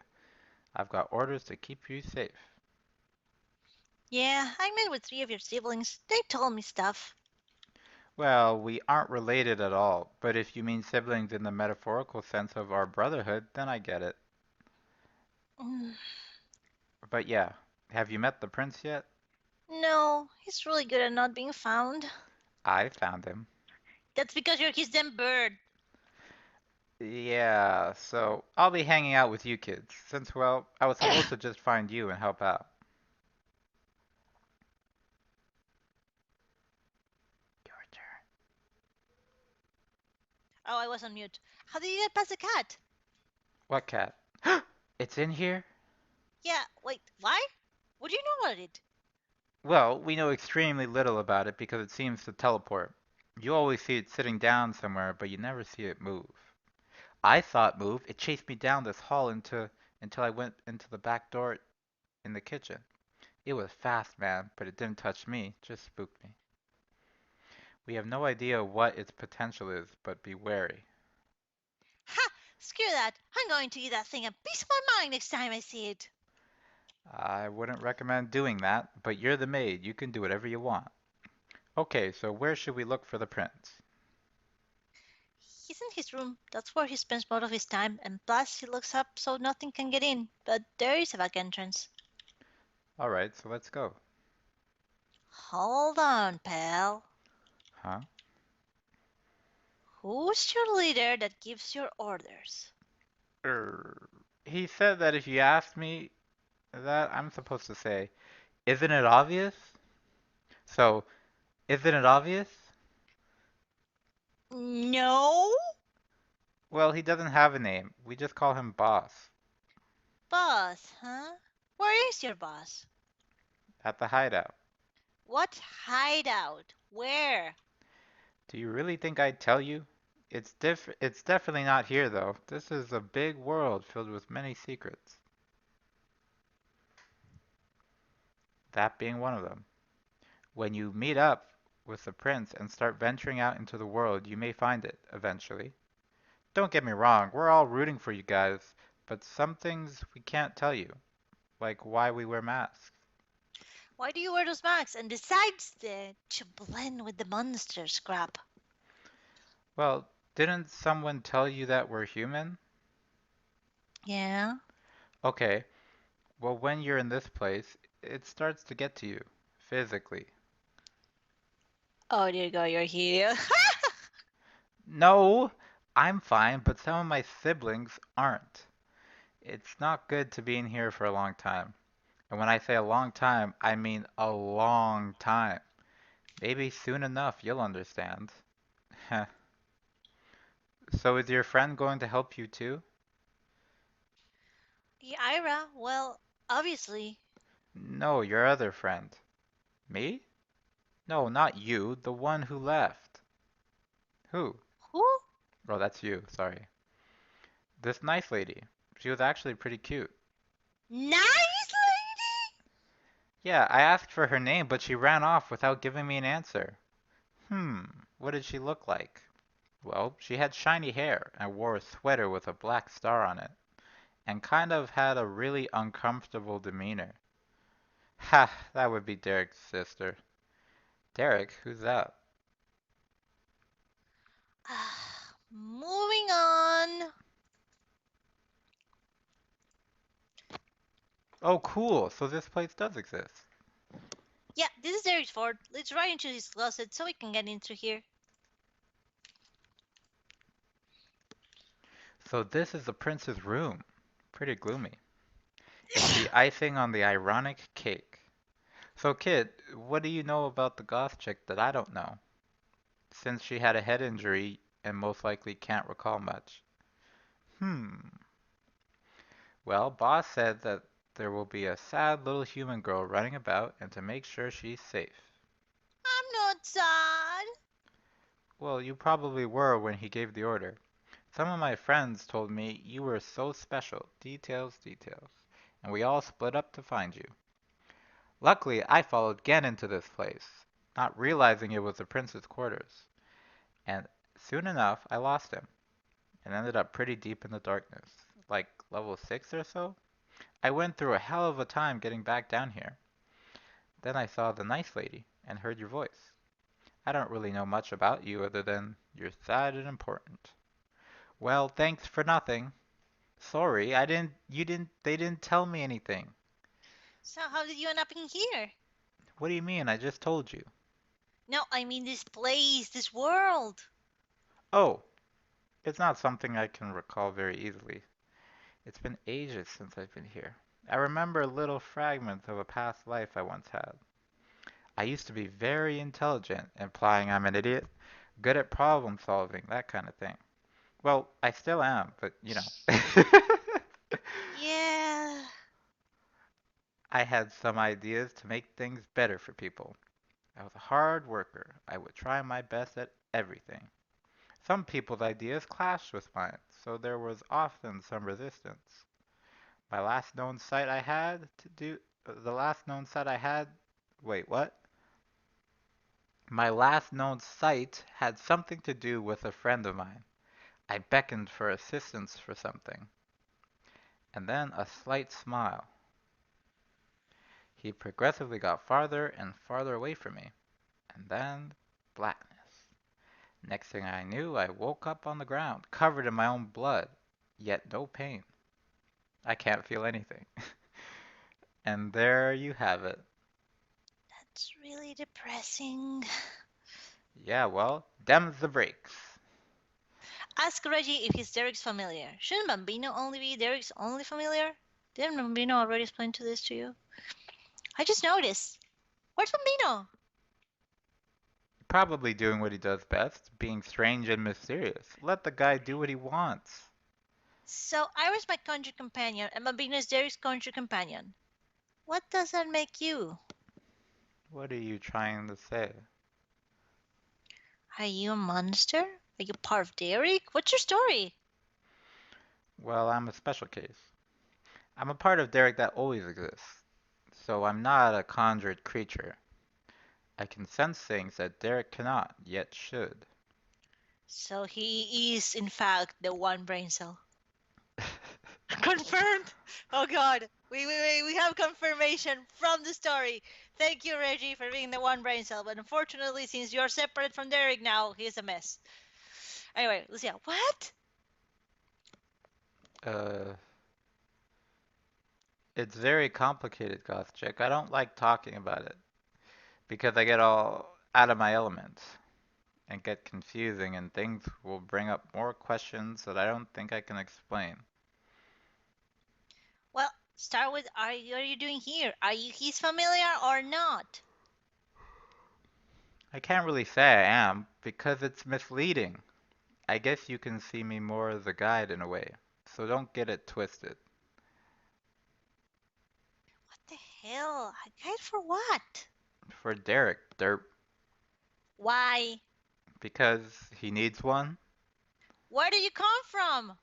I've got orders to keep you safe. Yeah, I met with 3 of your siblings. They told me stuff. Well, we aren't related at all, but if you mean siblings in the metaphorical sense of our brotherhood, then I get it. Mm, But yeah, have you met the prince yet? no, he's really good at not being found. I found him. That's because you're his damn bird. Yeah, so I'll be hanging out with you kids, since, well, I was supposed to just find you and help out. Your turn. Oh, I was on mute. How did you get past the cat? What cat? It's in here? Yeah, wait, why? What do you know about it? Well, we know extremely little about it because it seems to teleport. You always see it sitting down somewhere, but you never see it move. I saw it move. It chased me down this hall until I went into the back door in the kitchen. It was fast, man, but it didn't touch me, just spooked me. We have no idea what its potential is, but be wary. Ha! Screw that. I'm going to eat that thing a piece of my mind next time I see it. I wouldn't recommend doing that, but you're the maid. You can do whatever you want. Okay, so where should we look for the prince? He's in his room. That's where he spends most of his time, and plus he looks up so nothing can get in. But there is a back entrance. Alright, so let's go. Hold on, pal. Huh? Who's your leader that gives your orders? Er, he said that if you asked me that, I'm supposed to say, isn't it obvious? So, isn't it obvious? No? Well, he doesn't have a name. We just call him Boss. Boss, huh? Where is your boss? At the hideout. What hideout? Where? Do you really think I'd tell you? It's definitely not here though. This is a big world filled with many secrets. That being one of them. When you meet up with the prince and start venturing out into the world, you may find it eventually. Don't get me wrong, we're all rooting for you guys, but some things we can't tell you, like why we wear masks. Why do you wear those masks? And besides the to blend with the monsters crap. Well, didn't someone tell you that we're human? Yeah. Okay, well, when you're in this place, it starts to get to you, physically. Oh dear God, you're here. No, I'm fine, but some of my siblings aren't. It's not good to be in here for a long time. And when I say a long time, I mean a long time. Maybe soon enough you'll understand. Heh. So is your friend going to help you too? Yeah, Ira, well, obviously. No, your other friend. Me? No, not you, the one who left. Who? Who? Oh, that's you, sorry. This nice lady. She was actually pretty cute. Nice lady? Yeah, I asked for her name, but she ran off without giving me an answer. Hmm, what did she look like? Well, she had shiny hair and wore a sweater with a black star on it, and kind of had a really uncomfortable demeanor. Ha, that would be Derek's sister. Derek, who's that? Moving on. Oh, cool, so this place does exist. Yeah, this is Derek's fort. Let's right into his closet so we can get into here. So this is the prince's room. Pretty gloomy. It's the icing on the ironic cake. So, kid, what do you know about the goth chick that I don't know? Since she had a head injury and most likely can't recall much. Hmm. Well, Boss said that there will be a sad little human girl running about and to make sure she's safe. I'm not sad. Well, you probably were when he gave the order. Some of my friends told me you were so special. Details, details. And we all split up to find you. Luckily, I followed Gen into this place, not realizing it was the prince's quarters. And soon enough, I lost him and ended up pretty deep in the darkness, like level 6 or so. I went through a hell of a time getting back down here. Then I saw the nice lady and heard your voice. I don't really know much about you other than you're sad and important. Well, thanks for nothing. Sorry, they didn't tell me anything. So how did you end up in here? What do you mean? I just told you. No, I mean this place, this world. Oh, it's not something I can recall very easily. It's been ages since I've been here. I remember little fragments of a past life I once had. I used to be very intelligent, implying I'm an idiot, good at problem solving, that kind of thing. Well, I still am, but you know. Yeah. I had some ideas to make things better for people. I was a hard worker. I would try my best at everything. Some people's ideas clashed with mine, so there was often some resistance. My last known site I had to do, the last known site I had, wait, what? My last known site had something to do with a friend of mine. I beckoned for assistance for something, and then a slight smile. He progressively got farther and farther away from me, and then blackness. Next thing I knew, I woke up on the ground, covered in my own blood, yet no pain. I can't feel anything. And there you have it. That's really depressing. Yeah, well, them's the breaks. Ask Reggie if he's Derek's familiar. Shouldn't Bambino only be Derek's only familiar? Didn't Bambino already explain to this to you? I just noticed. Where's Bambino? Probably doing what he does best, being strange and mysterious. Let the guy do what he wants. So I was my country companion, and Bambino is Derek's country companion. What does that make you? What are you trying to say? Are you a monster? Are you part of Derek? What's your story? Well, I'm a special case. I'm a part of Derek that always exists. So I'm not a conjured creature. I can sense things that Derek cannot, yet should. So he is, in fact, the one brain cell. Confirmed. Oh God, we have confirmation from the story. Thank you, Reggie, for being the one brain cell. But unfortunately, since you're separate from Derek now, he's a mess. Anyway, Lucia, what? Uh, it's very complicated, Goth Chick. I don't like talking about it because I get all out of my element and get confusing, and things will bring up more questions that I don't think I can explain. Well, start with are you doing here? Are you his familiar or not? I can't really say I am because it's misleading. I guess you can see me more as a guide in a way, so don't get it twisted. What the hell? A guide for what? For Derek, derp, Why? because he needs one. Where did you come from?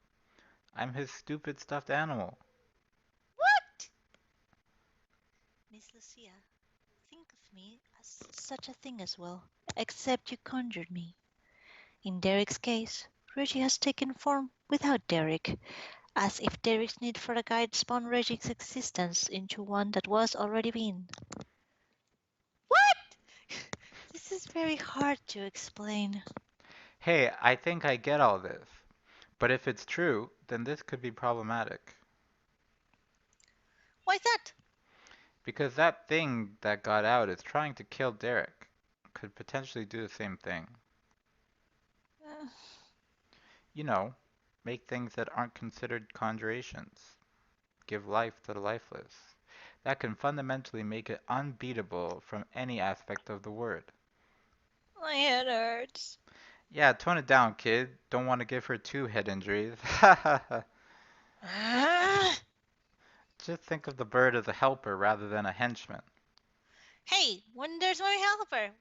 I'm his stupid stuffed animal. What? Miss Lucia, think of me as such a thing as well, except you conjured me. In Derek's case, Reggie has taken form without Derek, as if Derek's need for a guide spun Reggie's existence into one that was already been. What? This is very hard to explain. Hey, I think I get all this. But if it's true, then this could be problematic. Why's that? Because that thing that got out is trying to kill Derek. Could potentially do the same thing. Uh, You know, make things that aren't considered conjurations. Give life to the lifeless. That can fundamentally make it unbeatable from any aspect of the word. my head hurts. Yeah, tone it down, kid. Don't want to give her two head injuries. Ah! Just think of the bird as a helper rather than a henchman. Hey, when there's my helper.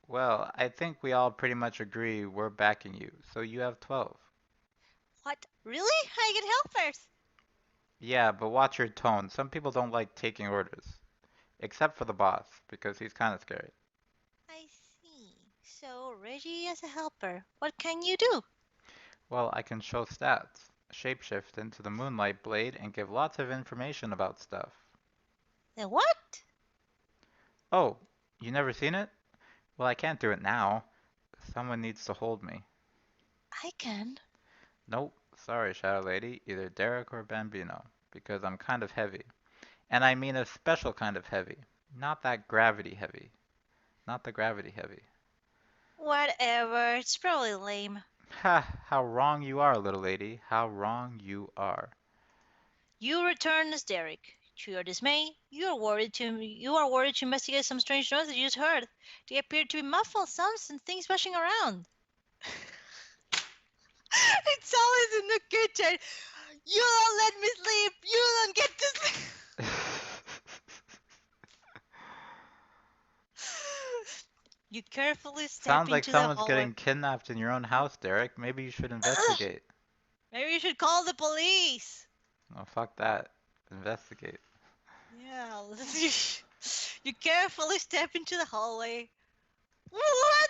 Well, I think we all pretty much agree we're backing you, so you have 12. What? Really? I get helpers. Yeah, but watch your tone. Some people don't like taking orders. Except for the boss, because he's kind of scary. I see. So, Reggie as a helper. What can you do? Well, I can show stats, shapeshift into the Moonlight Blade, and give lots of information about stuff. The what? Oh, you never seen it? Well, I can't do it now. Someone needs to hold me. I can. Nope, sorry, Shadow Lady, either Derek or Bambino, because I'm kind of heavy. And I mean a special kind of heavy, not that gravity heavy. Not the gravity heavy. Whatever. It's probably lame. Ha! How wrong you are, little lady. How wrong you are. You return as Derek. To your dismay, you are worried to investigate some strange noise that you just heard. They appear to be muffled sounds and things rushing around. It's always in the kitchen. You don't let me sleep. You don't get to sleep. You carefully step Sounds like into the someone's hallway. getting kidnapped in your own house, Derek. Maybe you should investigate. Maybe you should call the police. Oh, fuck that. Investigate. Yeah. You carefully step into the hallway. What? What?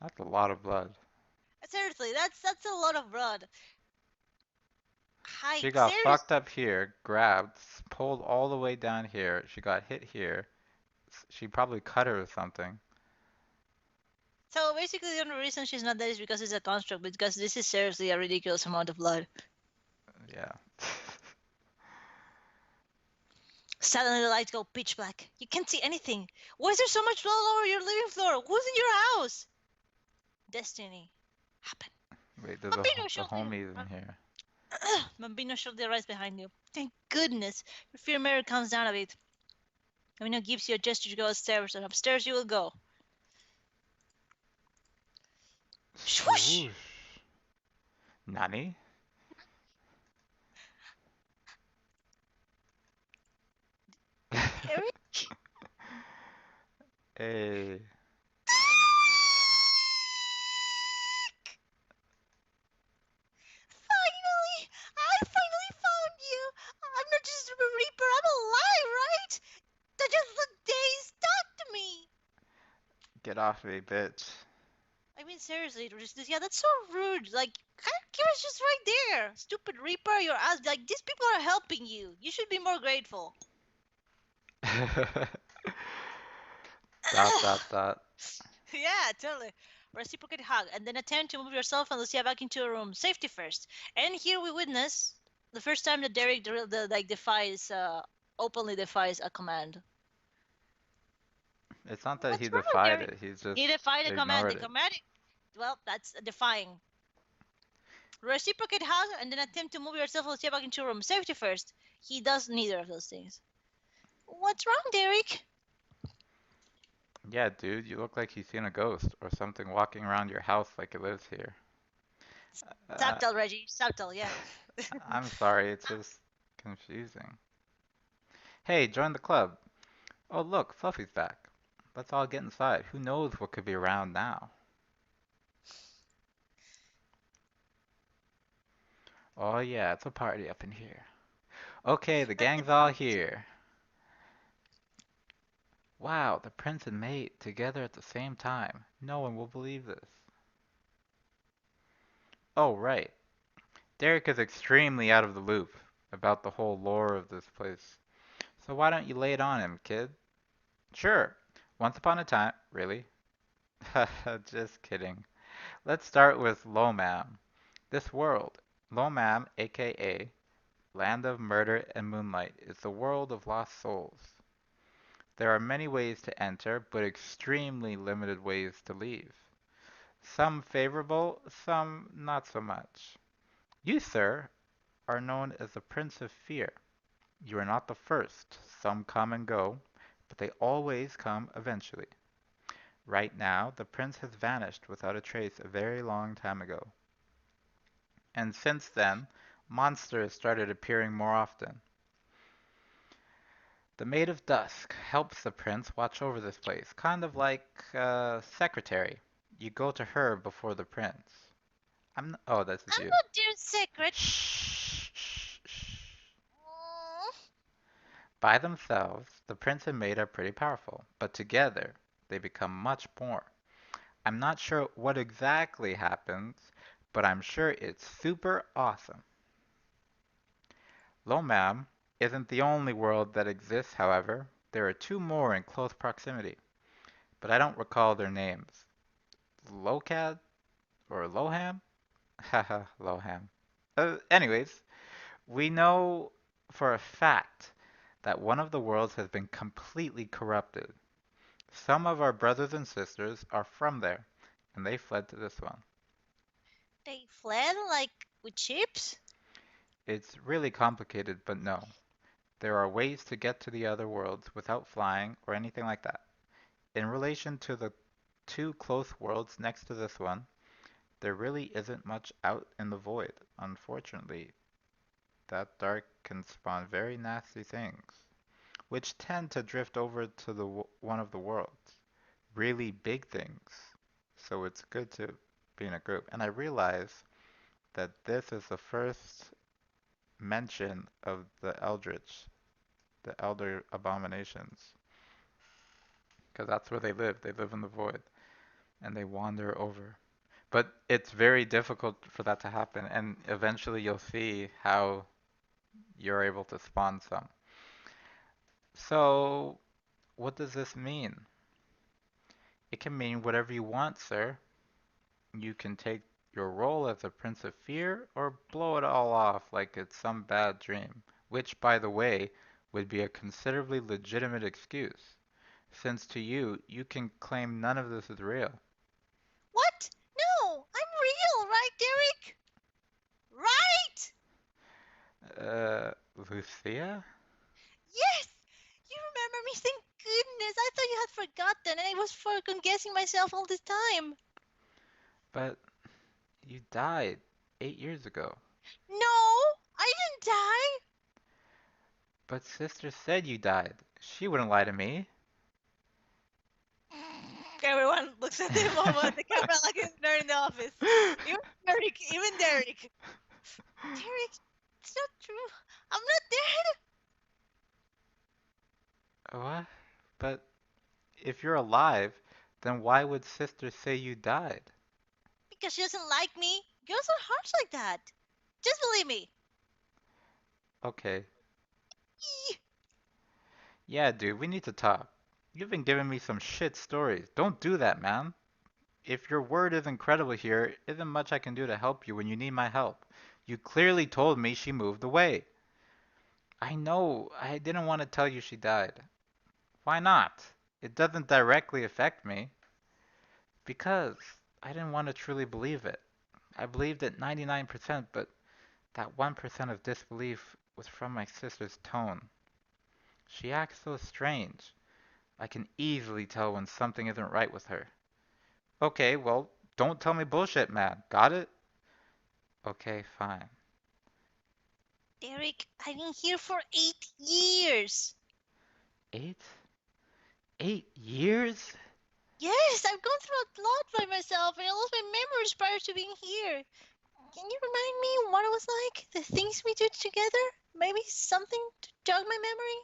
That's a lot of blood. Seriously, that's a lot of blood. Hi, She got serious. fucked up here, grabbed, pulled all the way down here. She got hit here. She probably cut her or something. So basically, the only reason she's not dead is because it's a construct. Because this is seriously a ridiculous amount of blood. Yeah. Suddenly, the lights go pitch black. You can't see anything. Why is there so much blood all over your living floor? Who's in your house? Destiny. Happen. Wait, there's Bambino the showed homies in here. Bambino showed their eyes behind you. Thank goodness. Your fear mirror comes down a bit. Bambino gives you a gesture to go upstairs, and upstairs you will go. Swoosh! Swoosh. Nani? Eric? Hey. Finally! I finally found you! I'm not just a reaper, I'm alive, right? That just look dazed. Talk to me! Get off me, bitch. I mean, seriously, yeah, that's so rude. Like, Kira's just right there. Stupid Reaper, your ass. Like, these people are helping you. You should be more grateful. Dot dot dot. Yeah, totally. Reciprocate hug, and then attempt to move yourself and Lucia back into a room. Safety first. And here we witness the first time that Derek like openly defies a command. It's not that he What's wrong, defied Derek? it, he's just He defied a command. The ignored it. command, well, that's defying. Reciprocate hug, and then attempt to move yourself and Lucia back into a room. Safety first. He does neither of those things. What's wrong, Derek? Yeah, dude, you look like you've seen a ghost or something walking around your house like it lives here. Uh, Subtle, Reggie. Subtle, yeah. I'm sorry, it's just confusing. Hey, join the club. Oh, look, Fluffy's back. Let's all get inside. Who knows what could be around now? Oh, yeah, it's a party up in here. Okay, the gang's all here. Wow, the prince and mate together at the same time. No one will believe this. Oh, right. Derek is extremely out of the loop about the whole lore of this place. So why don't you lay it on him, kid? Sure. Once upon a time, really? Just kidding. Let's start with Lomam. This world, Lomam, aka Land of Murder and Moonlight, is the world of lost souls. There are many ways to enter, but extremely limited ways to leave. Some favorable, some not so much. You, sir, are known as the Prince of Fear. You are not the first. Some come and go, but they always come eventually. Right now, the prince has vanished without a trace a very long time ago. And since then, monsters started appearing more often. The Maid of Dusk helps the prince watch over this place, kind of like a secretary. You go to her before the prince. Oh, this is I'm you. not their secret. Shh, shh, shh. Oh. By themselves, the prince and maid are pretty powerful, but together they become much more. I'm not sure what exactly happens, but I'm sure it's super awesome. Lomam isn't the only world that exists, however. There are two more in close proximity, but I don't recall their names. Lokad or Loham? Haha, Loham. Anyways, we know for a fact that one of the worlds has been completely corrupted. Some of our brothers and sisters are from there, and they fled to this one. They fled like with chips? It's really complicated, but no. There are ways to get to the other worlds without flying or anything like that. In relation to the two close worlds next to this one, there really isn't much out in the void. Unfortunately, that dark can spawn very nasty things, which tend to drift over to the one of the worlds. Really big things. So it's good to be in a group. And I realize that this is the first mention of the Eldritch, the Elder Abominations, because that's where they live. They live in the void and they wander over. But it's very difficult for that to happen, and eventually you'll see how you're able to spawn some. So, what does this mean? It can mean whatever you want, sir. You can take your role as a Prince of Fear or blow it all off like it's some bad dream, which, by the way, would be a considerably legitimate excuse, since to you, you can claim none of this is real. What? No, I'm real, right, Derek? Right? Lucia? Yes! You remember me, thank goodness. I thought you had forgotten, and I was fucking guessing myself all this time. But you died 8 years ago. No, I didn't die. But sister said you died. She wouldn't lie to me. Everyone looks at the moment, the camera like it's there in the office. Even Derek, even Derek. Derek, it's not true. I'm not dead. What? But if you're alive, then why would sister say you died? because she doesn't like me. Girls are harsh like that. Just believe me. Okay. Eee. Yeah, dude, we need to talk. You've been giving me some shit stories. Don't do that, man. If your word is incredible here, isn't much I can do to help you when you need my help. You clearly told me she moved away. I know, I didn't want to tell you she died. Why not? It doesn't directly affect me. Because I didn't want to truly believe it. I believed it 99%, but that 1% of disbelief was from my sister's tone. She acts so strange. I can easily tell when something isn't right with her. Okay, well, don't tell me bullshit, man. Got it? Okay, fine. Derek, I've been here for 8 years. 8? 8 years? Yes, I've gone through a lot by myself, and I lost my memories prior to being here. Can you remind me what it was like? The things we did together? Maybe something to jog my memory?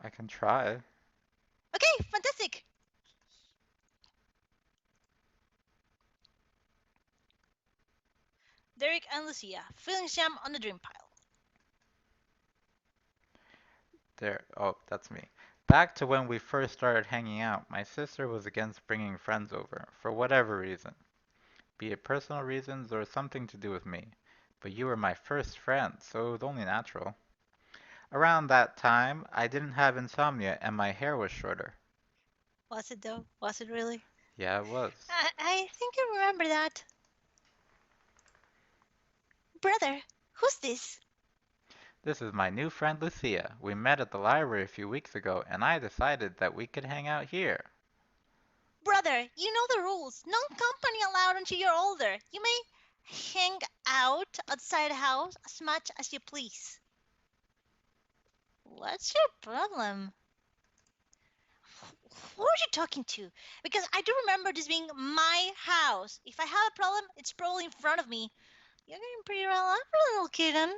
I can try. Okay, fantastic. Derek and Lucia, feelings jam on the dream pile. There. Oh, that's me. Back to when we first started hanging out, my sister was against bringing friends over, for whatever reason. Be it personal reasons or something to do with me. But you were my first friend, so it was only natural. Around that time, I didn't have insomnia and my hair was shorter. Was it though? Was it really? Yeah, it was. I think I remember that. Brother, who's this? This is my new friend Lucia. We met at the library a few weeks ago, and I decided that we could hang out here. Brother, you know the rules. No company allowed until you're older. You may hang out outside the house as much as you please. What's your problem? Who are you talking to? Because I do remember this being my house. If I have a problem, it's probably in front of me. You're getting pretty well up, little kitten.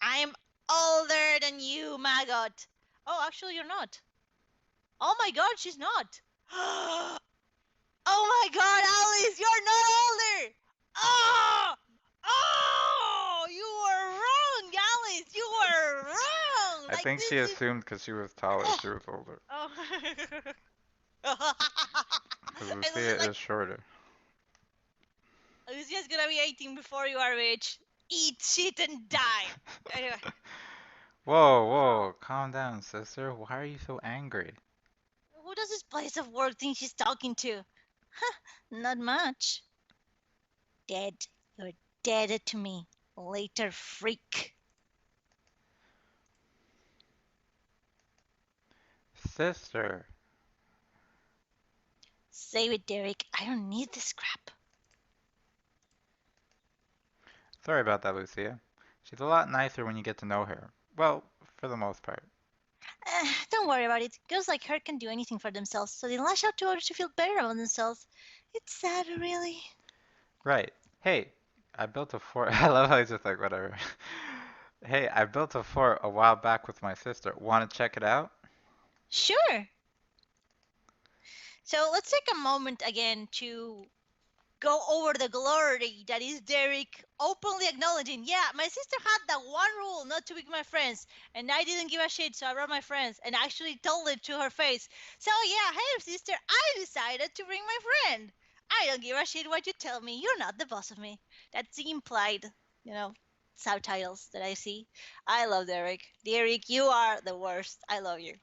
I'm older than you, maggot. Oh, actually, you're not. Oh my god, she's not. Oh my god, Alice, you're not older. Oh! Oh! You were wrong, Alice. You were wrong. I Like think she this is. assumed because she was taller, she was older. Oh. Because And this is Lucia like is shorter. Lucia's gonna be 18 before you are rich. Eat shit and die. Anyway. Whoa, whoa, calm down, sister. Why are you so angry? Who does this place of work think she's talking to? Huh, not much. Dead. You're dead to me. Later, freak. Sister. Save it, Derek. I don't need this crap. Sorry about that, Lucia. She's a lot nicer when you get to know her. Well, for the most part. Don't worry about it. Girls like her can do anything for themselves, so they lash out to others to feel better about themselves. It's sad, really. Right. Hey, I built a fort. I love how he's just like, whatever. Hey, I built a fort a while back with my sister. Want to check it out? Sure. So let's take a moment again to go over the glory that is Derek openly acknowledging, yeah, my sister had that one rule not to be my friends, and I didn't give a shit, so I brought my friends and actually told it to her face. So yeah, hey sister, I decided to bring my friend. I don't give a shit what you tell me. You're not the boss of me. That's the implied, you know, subtitles that I see. I love Derek. Derek, you are the worst. I love you.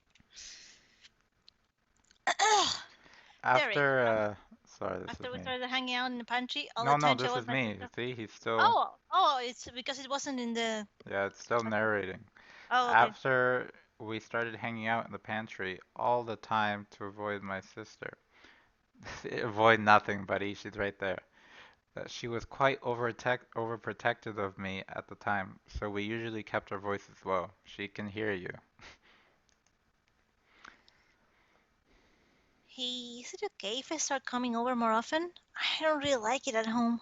Derek, After, sorry, this after is we me. started hanging out in the pantry, all No, the no, time she this was is my me. sister. See, he's still, Oh, it's because it wasn't in the. yeah, it's still narrating. Oh, okay. After we started hanging out in the pantry all the time to avoid my sister. Avoid nothing, buddy. She's right there. That she was quite overprotective of me at the time, so we usually kept our voices low. She can hear you. Hey, is it okay if I start coming over more often? I don't really like it at home.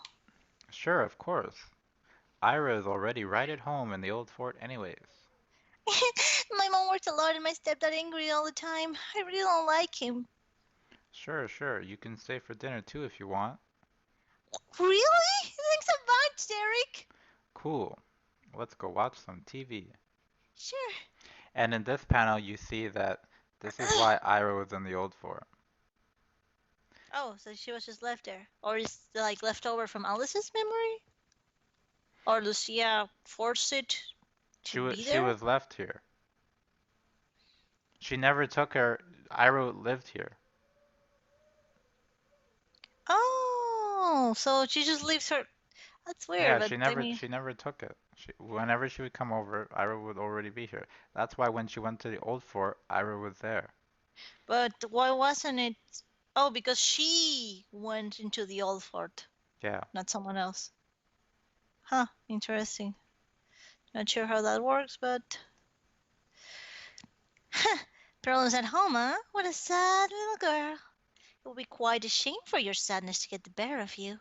Sure, of course. Ira is already right at home in the old fort anyways. My mom works a lot and my stepdad angry all the time. I really don't like him. Sure, sure. You can stay for dinner too if you want. Really? Thanks so much, Derek. Cool. Let's go watch some TV. Sure. And in this panel, you see that this is why Ira was in the old fort. Oh, so she was just left there, or is like left over from Alice's memory, or Lucia forced it to be She there? was left here. She never took her. Ira lived here. Oh, so she just leaves her. That's weird, Yeah, but I mean, she never took it. Whenever she would come over, Ira would already be here. That's why when she went to the old fort, Ira was there. but why wasn't it? Oh, because she went into the old fort, Yeah. not someone else. Huh, interesting. Not sure how that works, but problems at home, huh? What a sad little girl. It will be quite a shame for your sadness to get the better of you.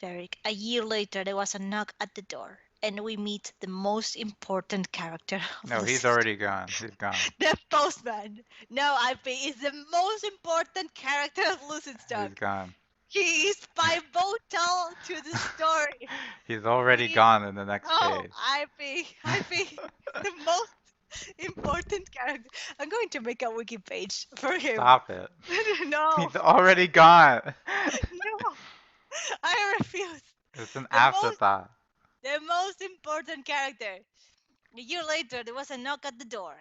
Derek, a year later, there was a knock at the door, and we meet the most important character of No, he's Lucid. already gone. He's gone. The postman. No, IP is the most important character of Lucid He's Stock. gone. He is pivotal to the story. He's already He, gone in the next oh, page. IP, the most important character. I'm going to make a wiki page for him. Stop it. No, He's already gone. no, I refuse. It's an The most, afterthought. the most important character. A year later, there was a knock at the door.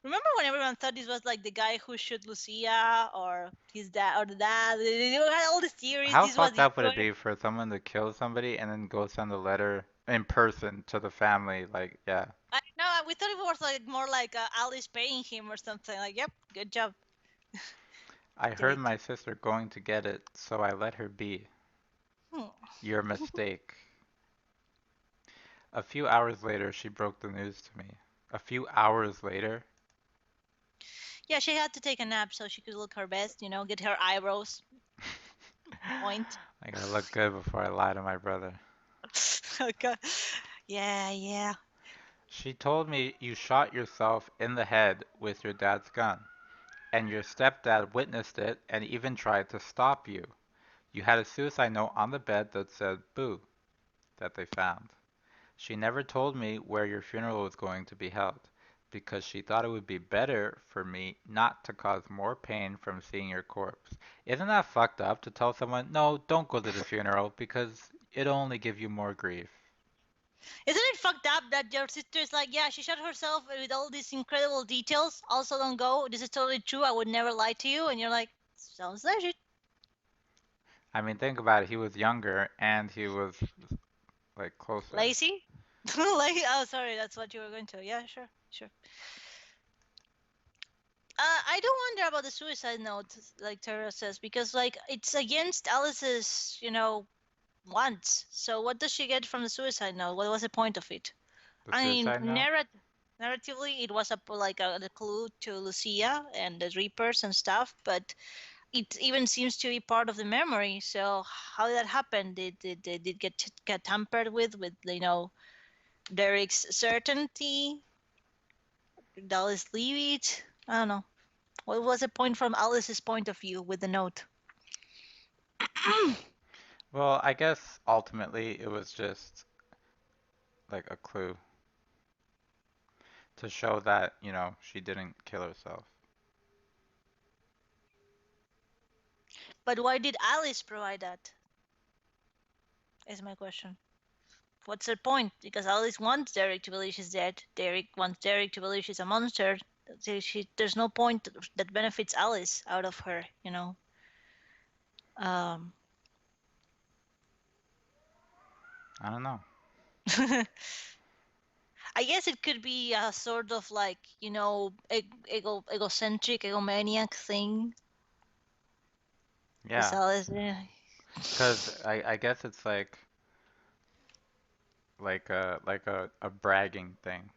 Remember when everyone thought this was like the guy who shoot Lucia or his dad or the dad? They had all the theories. How This was fucked the up would it be for someone to kill somebody and then go send a letter in person to the family? Like, yeah, I know. We thought it was like more like Alice paying him or something. Like, yep, good job. I Did heard it. my sister going to get it, so I let her be. Hmm. Your mistake. A few hours later, she broke the news to me. A few hours later? Yeah, she had to take a nap so she could look her best. Get her eyebrows point. I gotta look good before I lie to my brother. Okay. Yeah, yeah. She told me you shot yourself in the head with your dad's gun, and your stepdad witnessed it and even tried to stop you. You had a suicide note on the bed that said boo, that they found. She never told me where your funeral was going to be held, because she thought it would be better for me not to cause more pain from seeing your corpse. Isn't that fucked up to tell someone, no, don't go to the funeral because it'll only give you more grief? Isn't it fucked up that your sister is like, yeah, she shot herself with all these incredible details. Also, don't go. This is totally true. I would never lie to you. And you're like, sounds legit. I mean, think about it. He was younger and he was like closer. Lazy? Oh, sorry, that's what you were going to. Yeah, sure, sure. I do wonder about the suicide note, like Tara says, because like it's against Alice's, wants. So what does she get from the suicide note? What was the point of it? The I mean, suicide note? narratively, it was a clue to Lucia and the Reapers and stuff, but it even seems to be part of the memory. So how did that happen? Did it get tampered with Derek's certainty? Did Alice leave it? I don't know. What was the point from Alice's point of view with the note? Well, I guess ultimately it was just like a clue to show that, she didn't kill herself. But why did Alice provide that? Is my question. What's her point? Because Alice wants Derek to believe she's dead. Derek wants Derek to believe she's a monster. There's no point that benefits Alice out of her. Um, I don't know. I guess it could be a sort of like, egocentric, egomaniac thing. Because Yeah, Alice, because I guess it's like a bragging thing.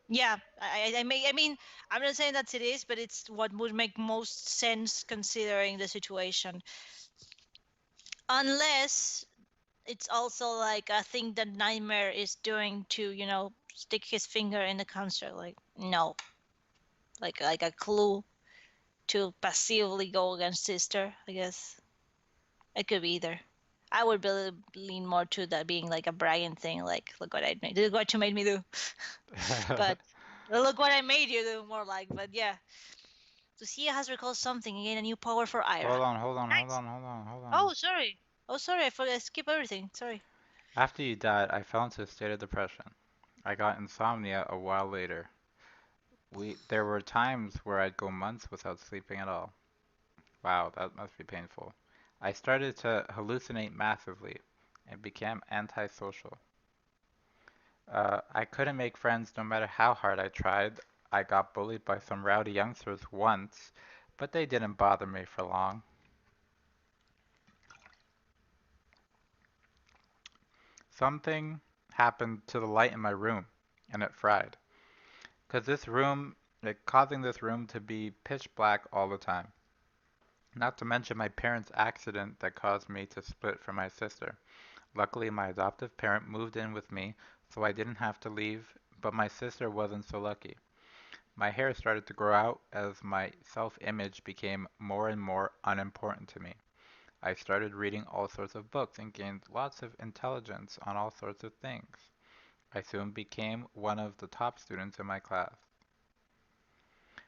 yeah, I mean, I'm not saying that it is, but it's what would make most sense considering the situation. Unless it's also like a thing that Nightmare is doing to, stick his finger in the cancer. Like, no, like a clue. to passively go against sister, I guess. It could be either. I would lean more to that being like a bragging thing, like, look what I made, look what you made me do. But look what I made you do, more like. But yeah, Lucia has recalled something again, a new power for Ira. Hold on, hold on, hold Nice. on, hold on, hold on. Oh, sorry. Oh, sorry, I forgot. I skip everything. Sorry. After you died, I fell into a state of depression. I got insomnia a while later. There were times where I'd go months without sleeping at all. Wow, that must be painful. I started to hallucinate massively and became antisocial. I couldn't make friends no matter how hard I tried. I got bullied by some rowdy youngsters once, but they didn't bother me for long. Something happened to the light in my room, and it fried. Causing this room to be pitch black all the time. Not to mention my parents' accident that caused me to split from my sister. Luckily, my adoptive parent moved in with me, so I didn't have to leave, but my sister wasn't so lucky. My hair started to grow out as my self-image became more and more unimportant to me. I started reading all sorts of books and gained lots of intelligence on all sorts of things. I soon became one of the top students in my class.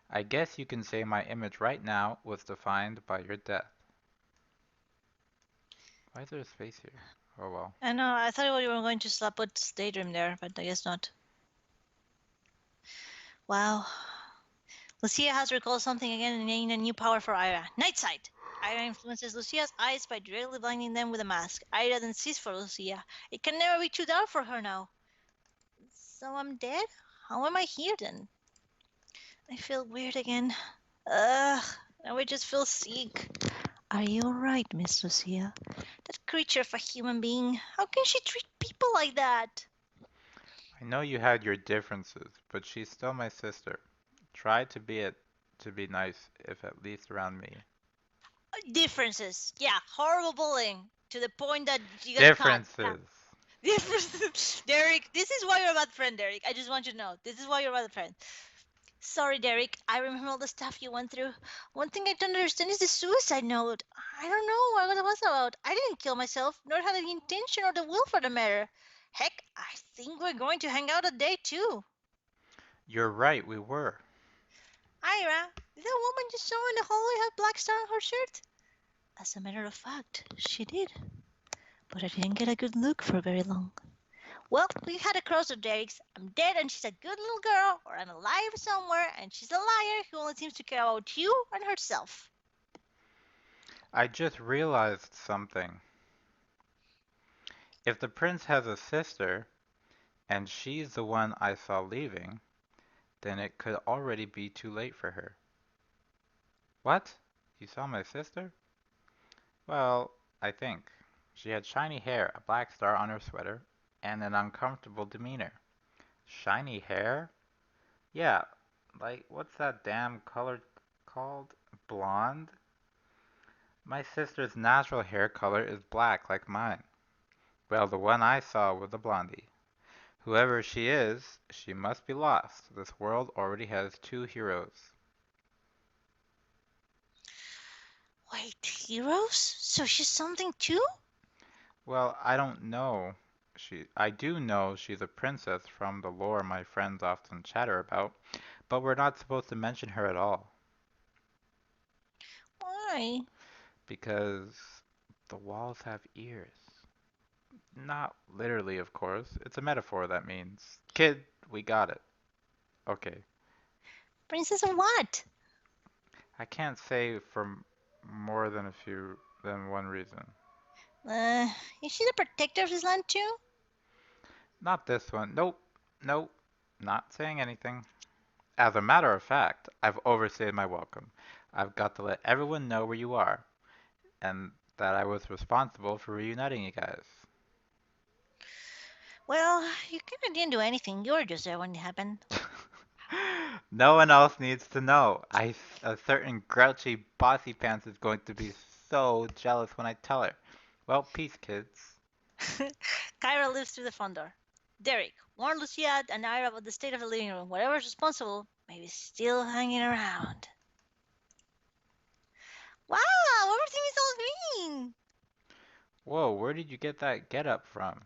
I guess you can say my image right now was defined by your death. Why is there a space here? Oh well. I know, I thought you were going to slap put Daydream there, but I guess not. Wow. Lucia has recalled something again and gained a new power for Ira. Night sight! Ira influences Lucia's eyes by directly blinding them with a mask. Ira then sees for Lucia. It can never be too dark for her now. So I'm dead? How am I here then? I feel weird again. Ugh, now I just feel sick. Are you alright, Miss Lucia? That creature of a human being. How can she treat people like that? I know you had your differences, but she's still my sister. Try to be nice, if at least around me. Differences. Yeah, horrible bullying. To the point that you got caught. Yeah. Differences. Differences. Derek, this is why you're a bad friend, Derek. I just want you to know. This is why you're a bad friend. Sorry, Derek. I remember all the stuff you went through. One thing I don't understand is the suicide note. I don't know what it was about. I didn't kill myself, nor had the intention or the will for the matter. Heck, I think we're going to hang out today too. You're right, we were. Ira, did that woman you saw in the hallway have black star on her shirt? As a matter of fact, she did. But I didn't get a good look for very long. Well, we had a crossroad, Derek. I'm dead and she's a good little girl, or I'm alive somewhere and she's a liar who only seems to care about you and herself. I just realized something. If the prince has a sister, and she's the one I saw leaving, then it could already be too late for her. What? You saw my sister? Well, I think. She had shiny hair, a black star on her sweater, and an uncomfortable demeanor. Shiny hair? Yeah, like, what's that damn color called? Blonde? My sister's natural hair color is black like mine. Well, the one I saw was a blondie. Whoever she is, she must be lost. This world already has two heroes. Wait, heroes? So she's something too? Well, I don't know. I do know she's a princess from the lore my friends often chatter about, but we're not supposed to mention her at all. Why? Because the walls have ears. Not literally, of course. It's a metaphor that means, kid, we got it. Okay. Princess of what? I can't say for more than one reason. Uh, is she the protector of this land too? Not this one. Nope. Nope. Not saying anything. As a matter of fact, I've overstayed my welcome. I've got to let everyone know where you are, and that I was responsible for reuniting you guys. Well, you kind of didn't do anything. You were just there when it happened. No one else needs to know. A certain grouchy bossy pants is going to be so jealous when I tell her. Well, peace, kids. Kyra lives through the front door. Derek, warn Lucia and Ira about the state of the living room. Whatever's responsible may be still hanging around. Wow, everything is all green. Whoa, where did you get that getup from?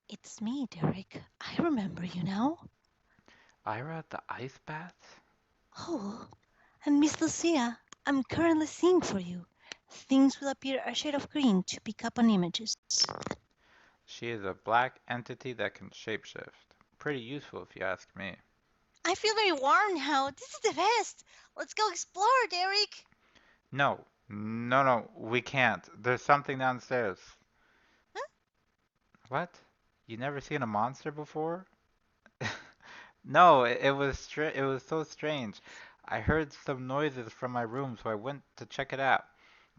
It's me, Derek. I remember you now. Ira the ice bath? Oh, and Miss Lucia, I'm currently seeing for you. Things will appear a shade of green to pick up on images. She is a black entity that can shapeshift. Pretty useful if you ask me. I feel very warm now. This is the best. Let's go explore, Derek. No, no, we can't. There's something downstairs. Huh? What? You never seen a monster before? No, it was so strange. I heard some noises from my room, so I went to check it out.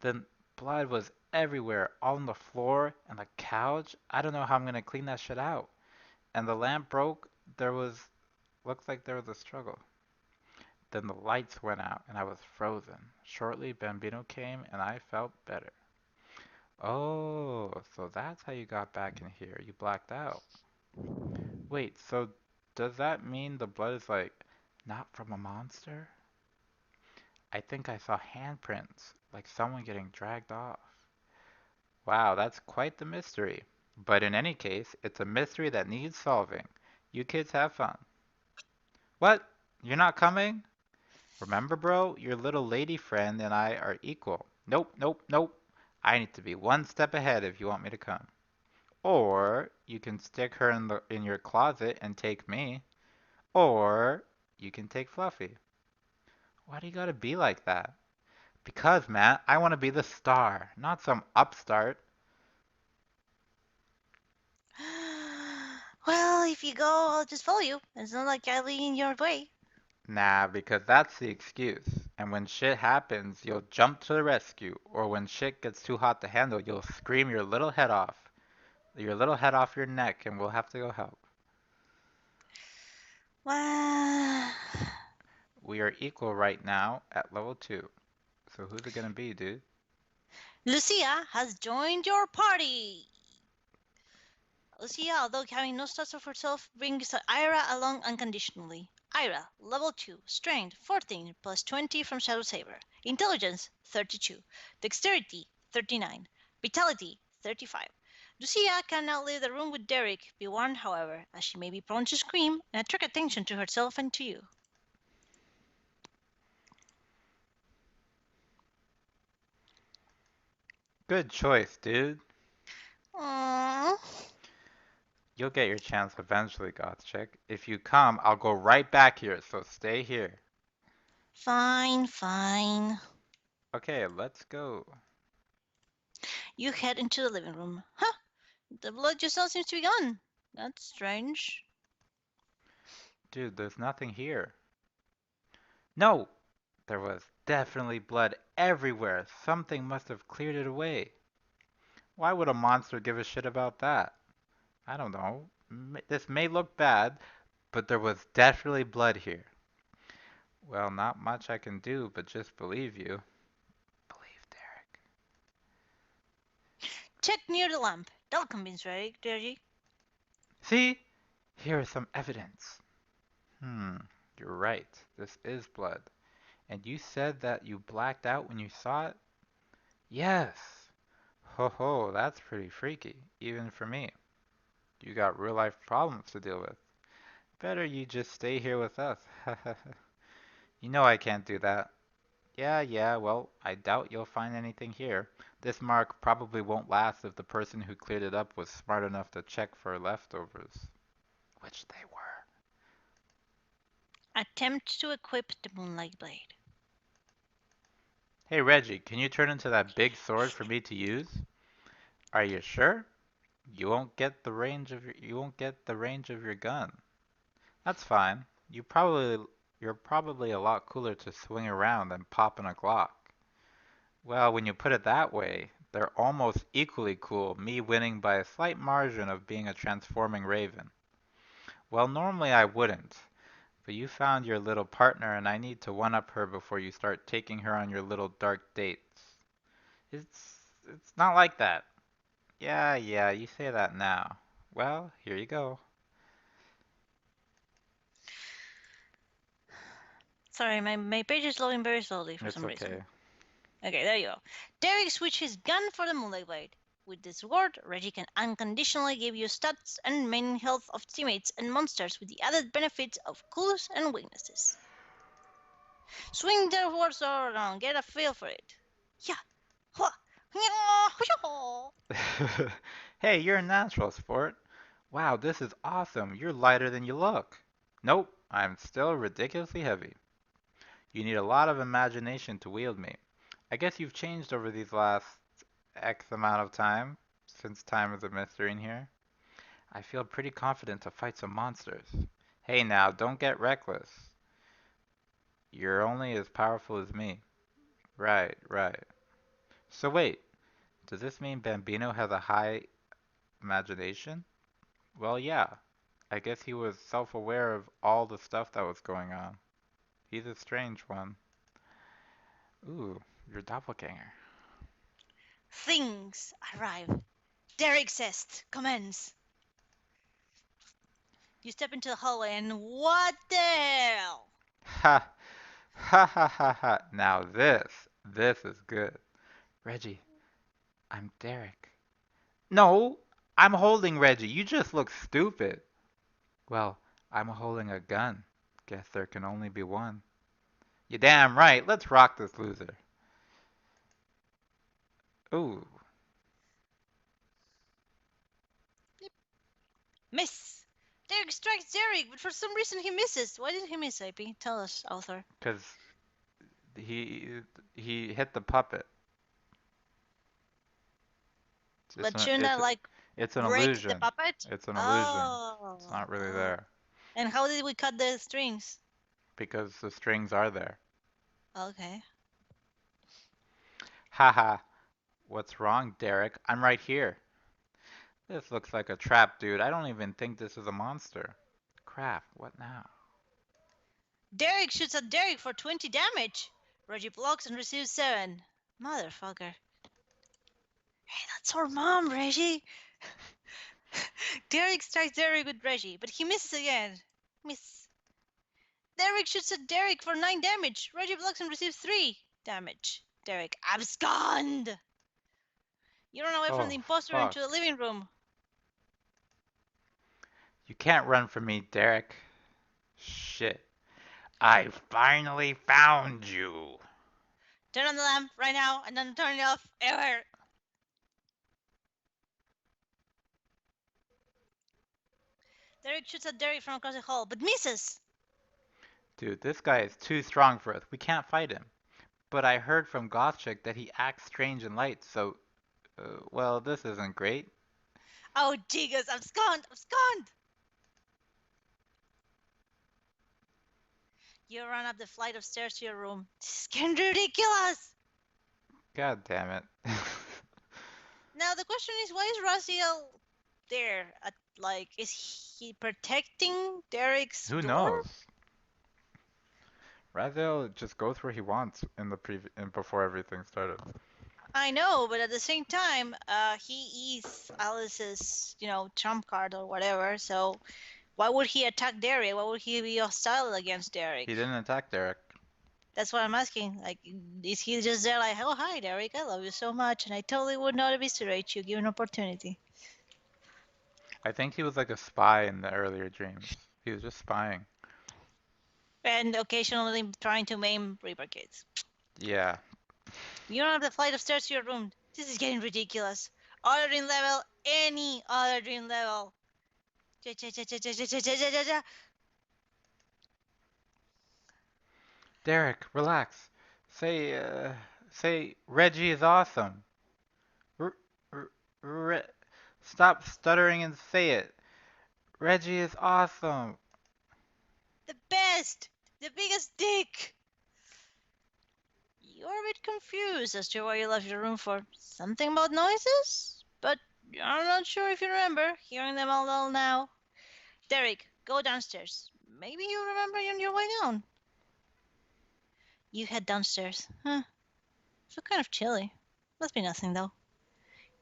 Then blood was everywhere, all on the floor and the couch. I don't know how I'm gonna clean that shit out. And the lamp broke. There was Looked like there was a struggle. Then the lights went out and I was frozen. Shortly, Bambino came and I felt better. Oh, so that's how you got back in here. You blacked out. Wait, so does that mean the blood is like not from a monster? I think I saw handprints, like someone getting dragged off. Wow, that's quite the mystery. But in any case, it's a mystery that needs solving. You kids have fun. What? You're not coming? Remember, bro, your little lady friend and I are equal. Nope. I need to be one step ahead if you want me to come. Or you can stick her in your closet and take me. Or you can take Fluffy. Why do you gotta be like that? Because, Matt, I want to be the star, not some upstart. Well, if you go, I'll just follow you. It's not like I'll be in your way. Nah, because that's the excuse. And when shit happens, you'll jump to the rescue. Or when shit gets too hot to handle, you'll scream your little head off your neck, and we'll have to go help. Well, We are equal right now at level 2. So who's it gonna be, dude? Lucia has joined your party. Lucia, although having no stats of herself, brings Ira along unconditionally. Ira, level 2, strength 14, plus 20 from Shadow Saber. Intelligence 32. Dexterity 39. Vitality 35. Lucia can now leave the room with Derek. Be warned, however, as she may be prone to scream and attract attention to herself and to you. Good choice, dude. Aww. You'll get your chance eventually, Gothchick. If you come, I'll go right back here, so stay here. Fine. Okay, let's go. You head into the living room. Huh, the blood just now seems to be gone. That's strange. Dude, there's nothing here. No! There was definitely blood everywhere. Something must have cleared it away. Why would a monster give a shit about that? I don't know. This may look bad, but there was definitely blood here. Well, not much I can do but just believe you. Believe Derek. Check near the lamp. That'll convince Reggie. See? Here is some evidence. Hmm, you're right. This is blood. And you said that you blacked out when you saw it? Yes. Ho ho, that's pretty freaky, even for me. You got real life problems to deal with. Better you just stay here with us. You know I can't do that. Yeah, well, I doubt you'll find anything here. This mark probably won't last if the person who cleared it up was smart enough to check for leftovers. Which they were. Attempt to equip the Moonlight Blade. Hey Reggie, can you turn into that big sword for me to use? Are you sure? You won't get the range of your gun. That's fine. You're probably a lot cooler to swing around than popping a Glock. Well, when you put it that way, they're almost equally cool, me winning by a slight margin of being a transforming raven. Well, normally I wouldn't, but you found your little partner and I need to one-up her before you start taking her on your little dark dates. It's not like that. Yeah, you say that now. Well, here you go. Sorry, my page is loading very slowly for It's some reason. okay. Okay, there you go. Derek switched his gun for the Moonlight Blade. With this reward, Reggie can unconditionally give you stats and main health of teammates and monsters with the added benefits of coolness and weaknesses. Swing the rewards all around, get a feel for it. Yeah. Hua. Hey, you're a natural, sport. Wow, this is awesome. You're lighter than you look. Nope, I'm still ridiculously heavy. You need a lot of imagination to wield me. I guess you've changed over these last X amount of time, since time is a mystery in here. I feel pretty confident to fight some monsters. Hey now, don't get reckless. You're only as powerful as me. Right, right. So wait, does this mean Bambino has a high imagination? Well, yeah. I guess he was self-aware of all the stuff that was going on. He's a strange one. Ooh, your doppelganger. Things arrive. Derek says, commence. You step into the hallway and what the hell? Ha! Ha ha ha ha. Now this is good. Reggie, I'm Derek. No, I'm holding Reggie. You just look stupid. Well, I'm holding a gun. Guess there can only be one. You damn right. Let's rock this loser. Ooh, Miss. Derek strikes Derek, but for some reason he misses. Why did he miss, IP? Tell us, author. 'cause he hit the puppet. It's But an shouldn't I it's like it's an break the illusion. puppet? It's an illusion. It's Oh. not really there And how did we cut the strings? because the strings are there. Okay. Haha. What's wrong, Derek? I'm right here. This looks like a trap, dude. I don't even think this is a monster. Crap, what now? Derek shoots at Derek for 20 damage. Reggie blocks and receives 7. Motherfucker. Hey, that's our mom, Reggie. Derek strikes Derek with Reggie, but he misses again. Miss. Derek shoots at Derek for 9 damage. Reggie blocks and receives 3 damage. Derek abscond. You run away from Oh, the imposter fuck. into the living room. You can't run from me, Derek. Shit. I finally found you. Turn on the lamp right now and then turn it off ever. Derek shoots at Derek from across the hall, but misses. Dude, this guy is too strong for us. We can't fight him. But I heard from Gothchick that he acts strange in light, so, well, this isn't great. Oh, Jesus, abscond, abscond. You run up the flight of stairs to your room. This is getting ridiculous. God damn it. Now the question is, why is Raziel there? Is he protecting Derek's Who door? knows? Raziel just goes where he wants in the before everything started. I know, but at the same time, he is Alice's, trump card or whatever. So why would he attack Derek? Why would he be hostile against Derek? He didn't attack Derek. That's what I'm asking. Like, is he just there like, oh, hi, Derek, I love you so much, and I totally would not eviscerate you given opportunity. I think he was like a spy in the earlier dreams. He was just spying. And occasionally trying to maim Reaper kids. Yeah. You don't have the flight of stairs to your room. This is getting ridiculous. Other dream level, any other dream level. Derek, relax. Say Reggie is awesome. R r Re Stop stuttering and say it. Reggie is awesome. The best! The biggest dick! You're a bit confused as to why you left your room for. Something about noises? But I'm not sure if you remember hearing them all now. Derek, go downstairs. Maybe you remember on your way down. You head downstairs. Huh. Feel kind of chilly. Must be nothing though.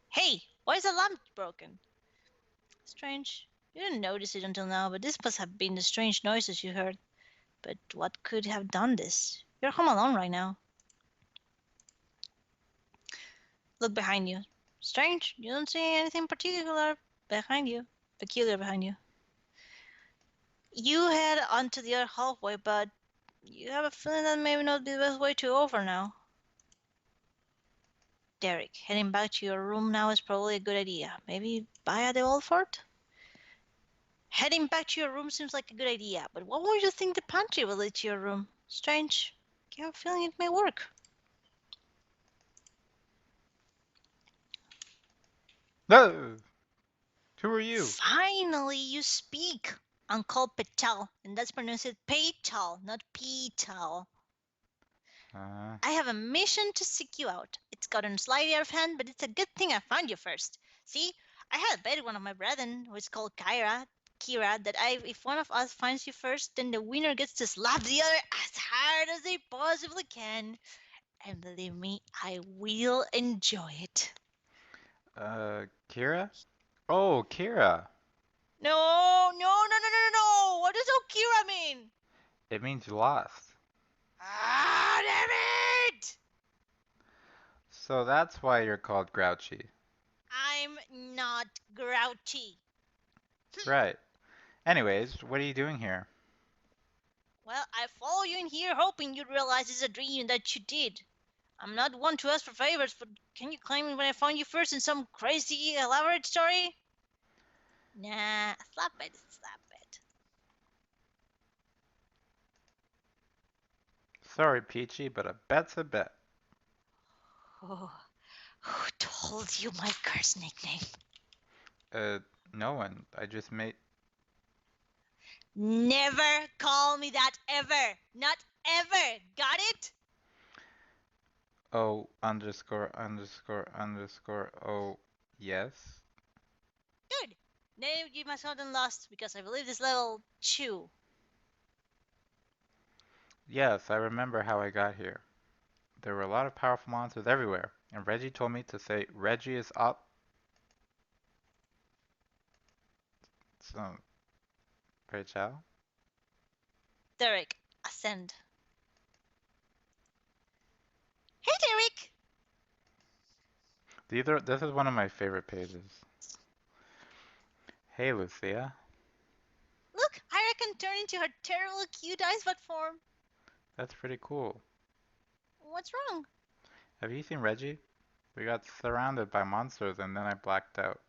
Hey, why is the lamp broken? Strange. You didn't notice it until now, but this must have been the strange noises you heard. But what could have done this? You're home alone right now. Look behind you. Strange, you don't see anything peculiar behind you. You head onto the other hallway, but you have a feeling that maybe not be the best way to go over now. Derek, heading back to your room now is probably a good idea. Maybe via the old fort? Heading back to your room seems like a good idea, but what would you think the pantry will lead to your room? Strange. I have a feeling it may work. No! Who are you? Finally, you speak, Uncle Patel, and that's pronounced Patel, not Petal. I have a mission to seek you out. It's gotten slightly out of hand, but it's a good thing I found you first. See, I had a bet with one of my brethren, who is called Kira, that if one of us finds you first, then the winner gets to slap the other as hard as they possibly can. And believe me, I will enjoy it. Kira? Oh, Kira! No. What does Okira mean? It means you lost. Ah, damn it! So that's why you're called Grouchy. I'm not grouchy. Right. Anyways, what are you doing here? Well, I follow you in here hoping you'd realize it's a dream that you did. I'm not one to ask for favors, but can you claim it when I found you first in some crazy, elaborate story? Nah, slap it. Sorry, Peachy, but a bet's a bet. Oh, who told you my curse nickname? No one. I just made... Never call me that ever. Not ever. Got it? Oh, underscore, underscore, underscore, oh, yes? Good. Then you must have done lost because I believe this level 2. Yes, I remember how I got here. There were a lot of powerful monsters everywhere, and Reggie told me to say, Reggie is up. So, Rachel? Derek, ascend. Hey, Derek! This is one of my favorite pages. Hey, Lucia. Look, Ira can turn into her terrible cute icebot form. That's pretty cool. What's wrong? Have you seen Reggie? We got surrounded by monsters and then I blacked out.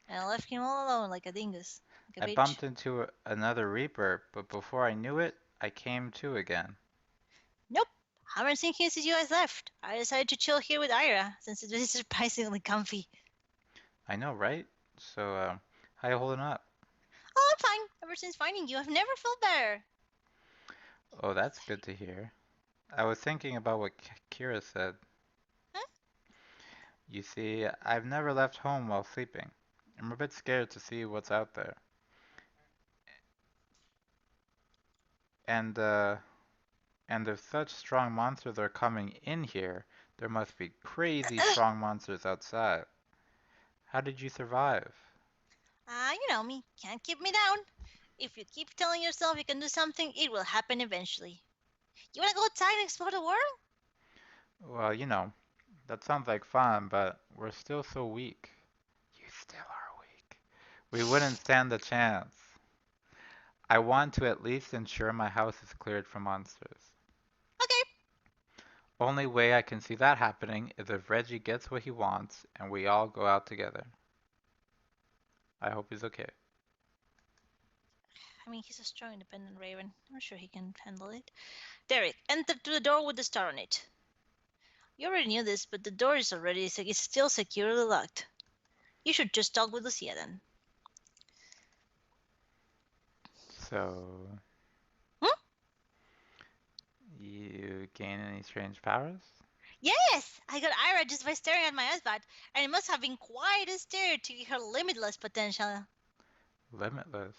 And I left him all alone like a dingus. Like a I bitch. bumped into another Reaper, but before I knew it, I came to again. Nope. Haven't seen him since you guys left. I decided to chill here with Ira, since it was surprisingly comfy. I know, right? So, how you holding up? Oh, I'm fine. Ever since finding you, I've never felt better. Oh, that's good to hear. I was thinking about what Kira said. Huh? You see, I've never left home while sleeping. I'm a bit scared to see what's out there. And if such strong monsters are coming in here, there must be crazy strong monsters outside. How did you survive? You know me. Can't keep me down. If you keep telling yourself you can do something, it will happen eventually. You wanna go outside and explore the world? Well, that sounds like fun, but we're still so weak. You still are weak. We wouldn't stand a chance. I want to at least ensure my house is cleared from monsters. Okay. Only way I can see that happening is if Reggie gets what he wants and we all go out together. I hope he's okay. I mean, he's a strong, independent raven. I'm sure he can handle it. Derek, enter through the door with the star on it. You already knew this, but the door is still securely locked. You should just talk with Lucia then. So, Hmm? You gain any strange powers? Yes! I got Ira just by staring at my icebot, and it must have been quite a stare to give her limitless potential. Limitless.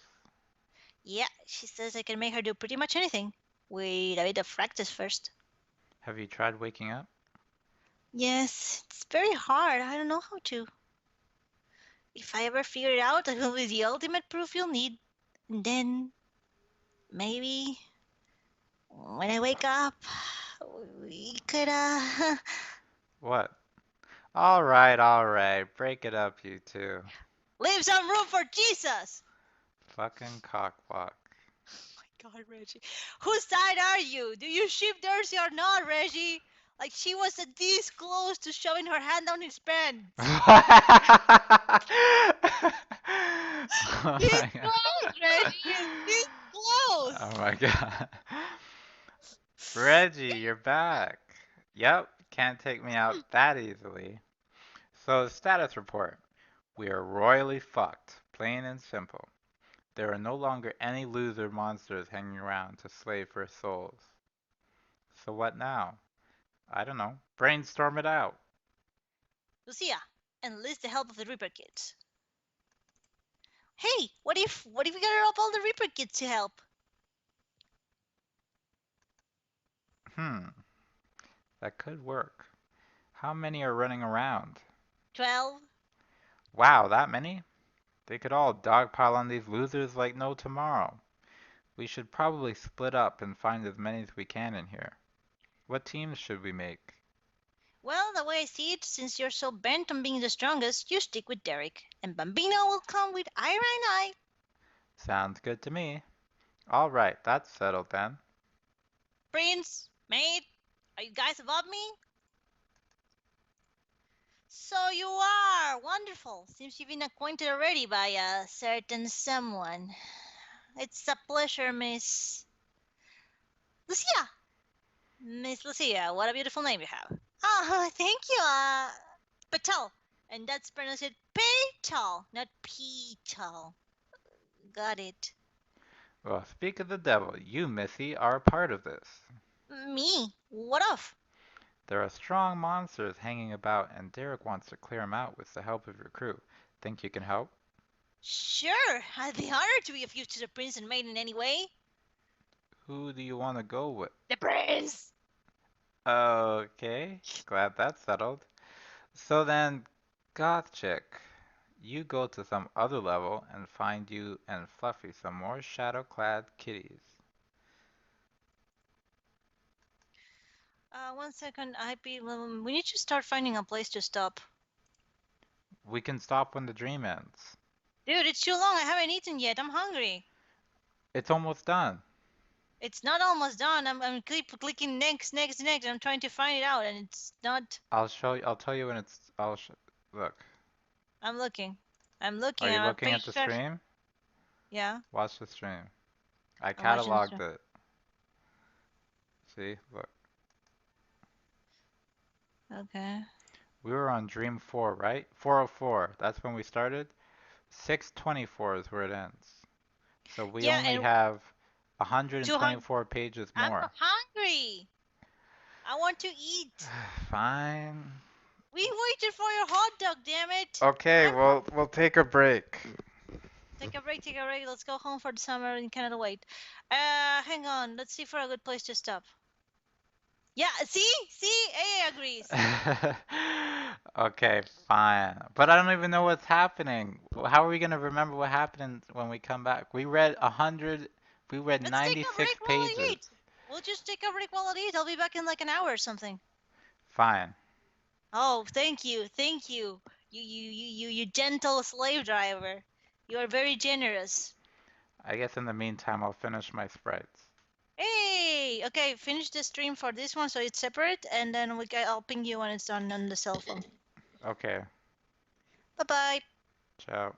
Yeah, she says I can make her do pretty much anything. With a bit of practice first. Have you tried waking up? Yes, it's very hard. I don't know how to. If I ever figure it out, it will be the ultimate proof you'll need. And then, maybe, when I wake up, we could, What? All right. Break it up, you two. Leave some room for Jesus. Fucking cockblock. My God, Reggie. Whose side are you? Do you ship Darcy or not, Reggie? Like she was this close to shoving her hand down his pants. Oh This my god. close, Reggie. This close. Oh my god. Reggie, you're back. Yep, can't take me out that easily. So, status report. We are royally fucked, plain and simple. There are no longer any loser monsters hanging around to slay for souls. So what now? I don't know. Brainstorm it out. Lucia, enlist the help of the Reaper kids. Hey, what if we gather up all the Reaper kids to help? That could work. How many are running around? 12. Wow, that many? They could all dogpile on these losers like no tomorrow. We should probably split up and find as many as we can in here. What teams should we make? Well, the way I see it, since you're so bent on being the strongest, you stick with Derek, and Bambino will come with Ira and I. Sounds good to me. All right, that's settled then. Prince, mate, are you guys above me? So you are! Wonderful! Seems you've been acquainted already by a certain someone. It's a pleasure, Miss Lucia! Miss Lucia, what a beautiful name you have. Oh, thank you, Patel. And that's pronounced Patel, not Petal. Got it. Well, speak of the devil, you, Missy, are a part of this. Me? What of? There are strong monsters hanging about, and Derek wants to clear them out with the help of your crew. Think you can help? Sure, I'd be honored to be of use to the prince and maid in any way. Who do you want to go with? The prince! Okay, glad that's settled. So then, Goth Chick, you go to some other level and find you and Fluffy some more shadow-clad kitties. 1 second, we need to start finding a place to stop. We can stop when the dream ends. Dude, it's too long. I haven't eaten yet. I'm hungry. It's almost done. It's not almost done. I'm clicking next. I'm trying to find it out, and it's not. I'll show you. I'll tell you when it's. Look. I'm looking. I'm looking. Are you I'm looking pretty at the sure. stream? Yeah. Watch the stream. I I'm watching the cataloged stream. it. See, look. Okay. We were on Dream 4, right? 404. That's when we started. 624 is where it ends. So we Yeah, only and have 124 pages I'm more. hungry. I want to eat. Fine. We waited for your hot dog, damn it. Okay, we'll take a break. Take a break. Let's go home for the summer and cannot wait. Hang on. Let's see for a good place to stop. Yeah, see? AA agrees. Okay, fine. But I don't even know what's happening. How are we gonna remember what happened when we come back? We read Let's take a 96 break while I pages. eat. We'll just take a break while I eat. I'll be back in like an hour or something. Fine. Oh, thank you. You gentle slave driver. You are very generous. I guess in the meantime I'll finish my sprites. Hey, okay, finish the stream for this one so it's separate, and then I'll ping you when it's done on the cell phone. Okay, Bye bye. ciao.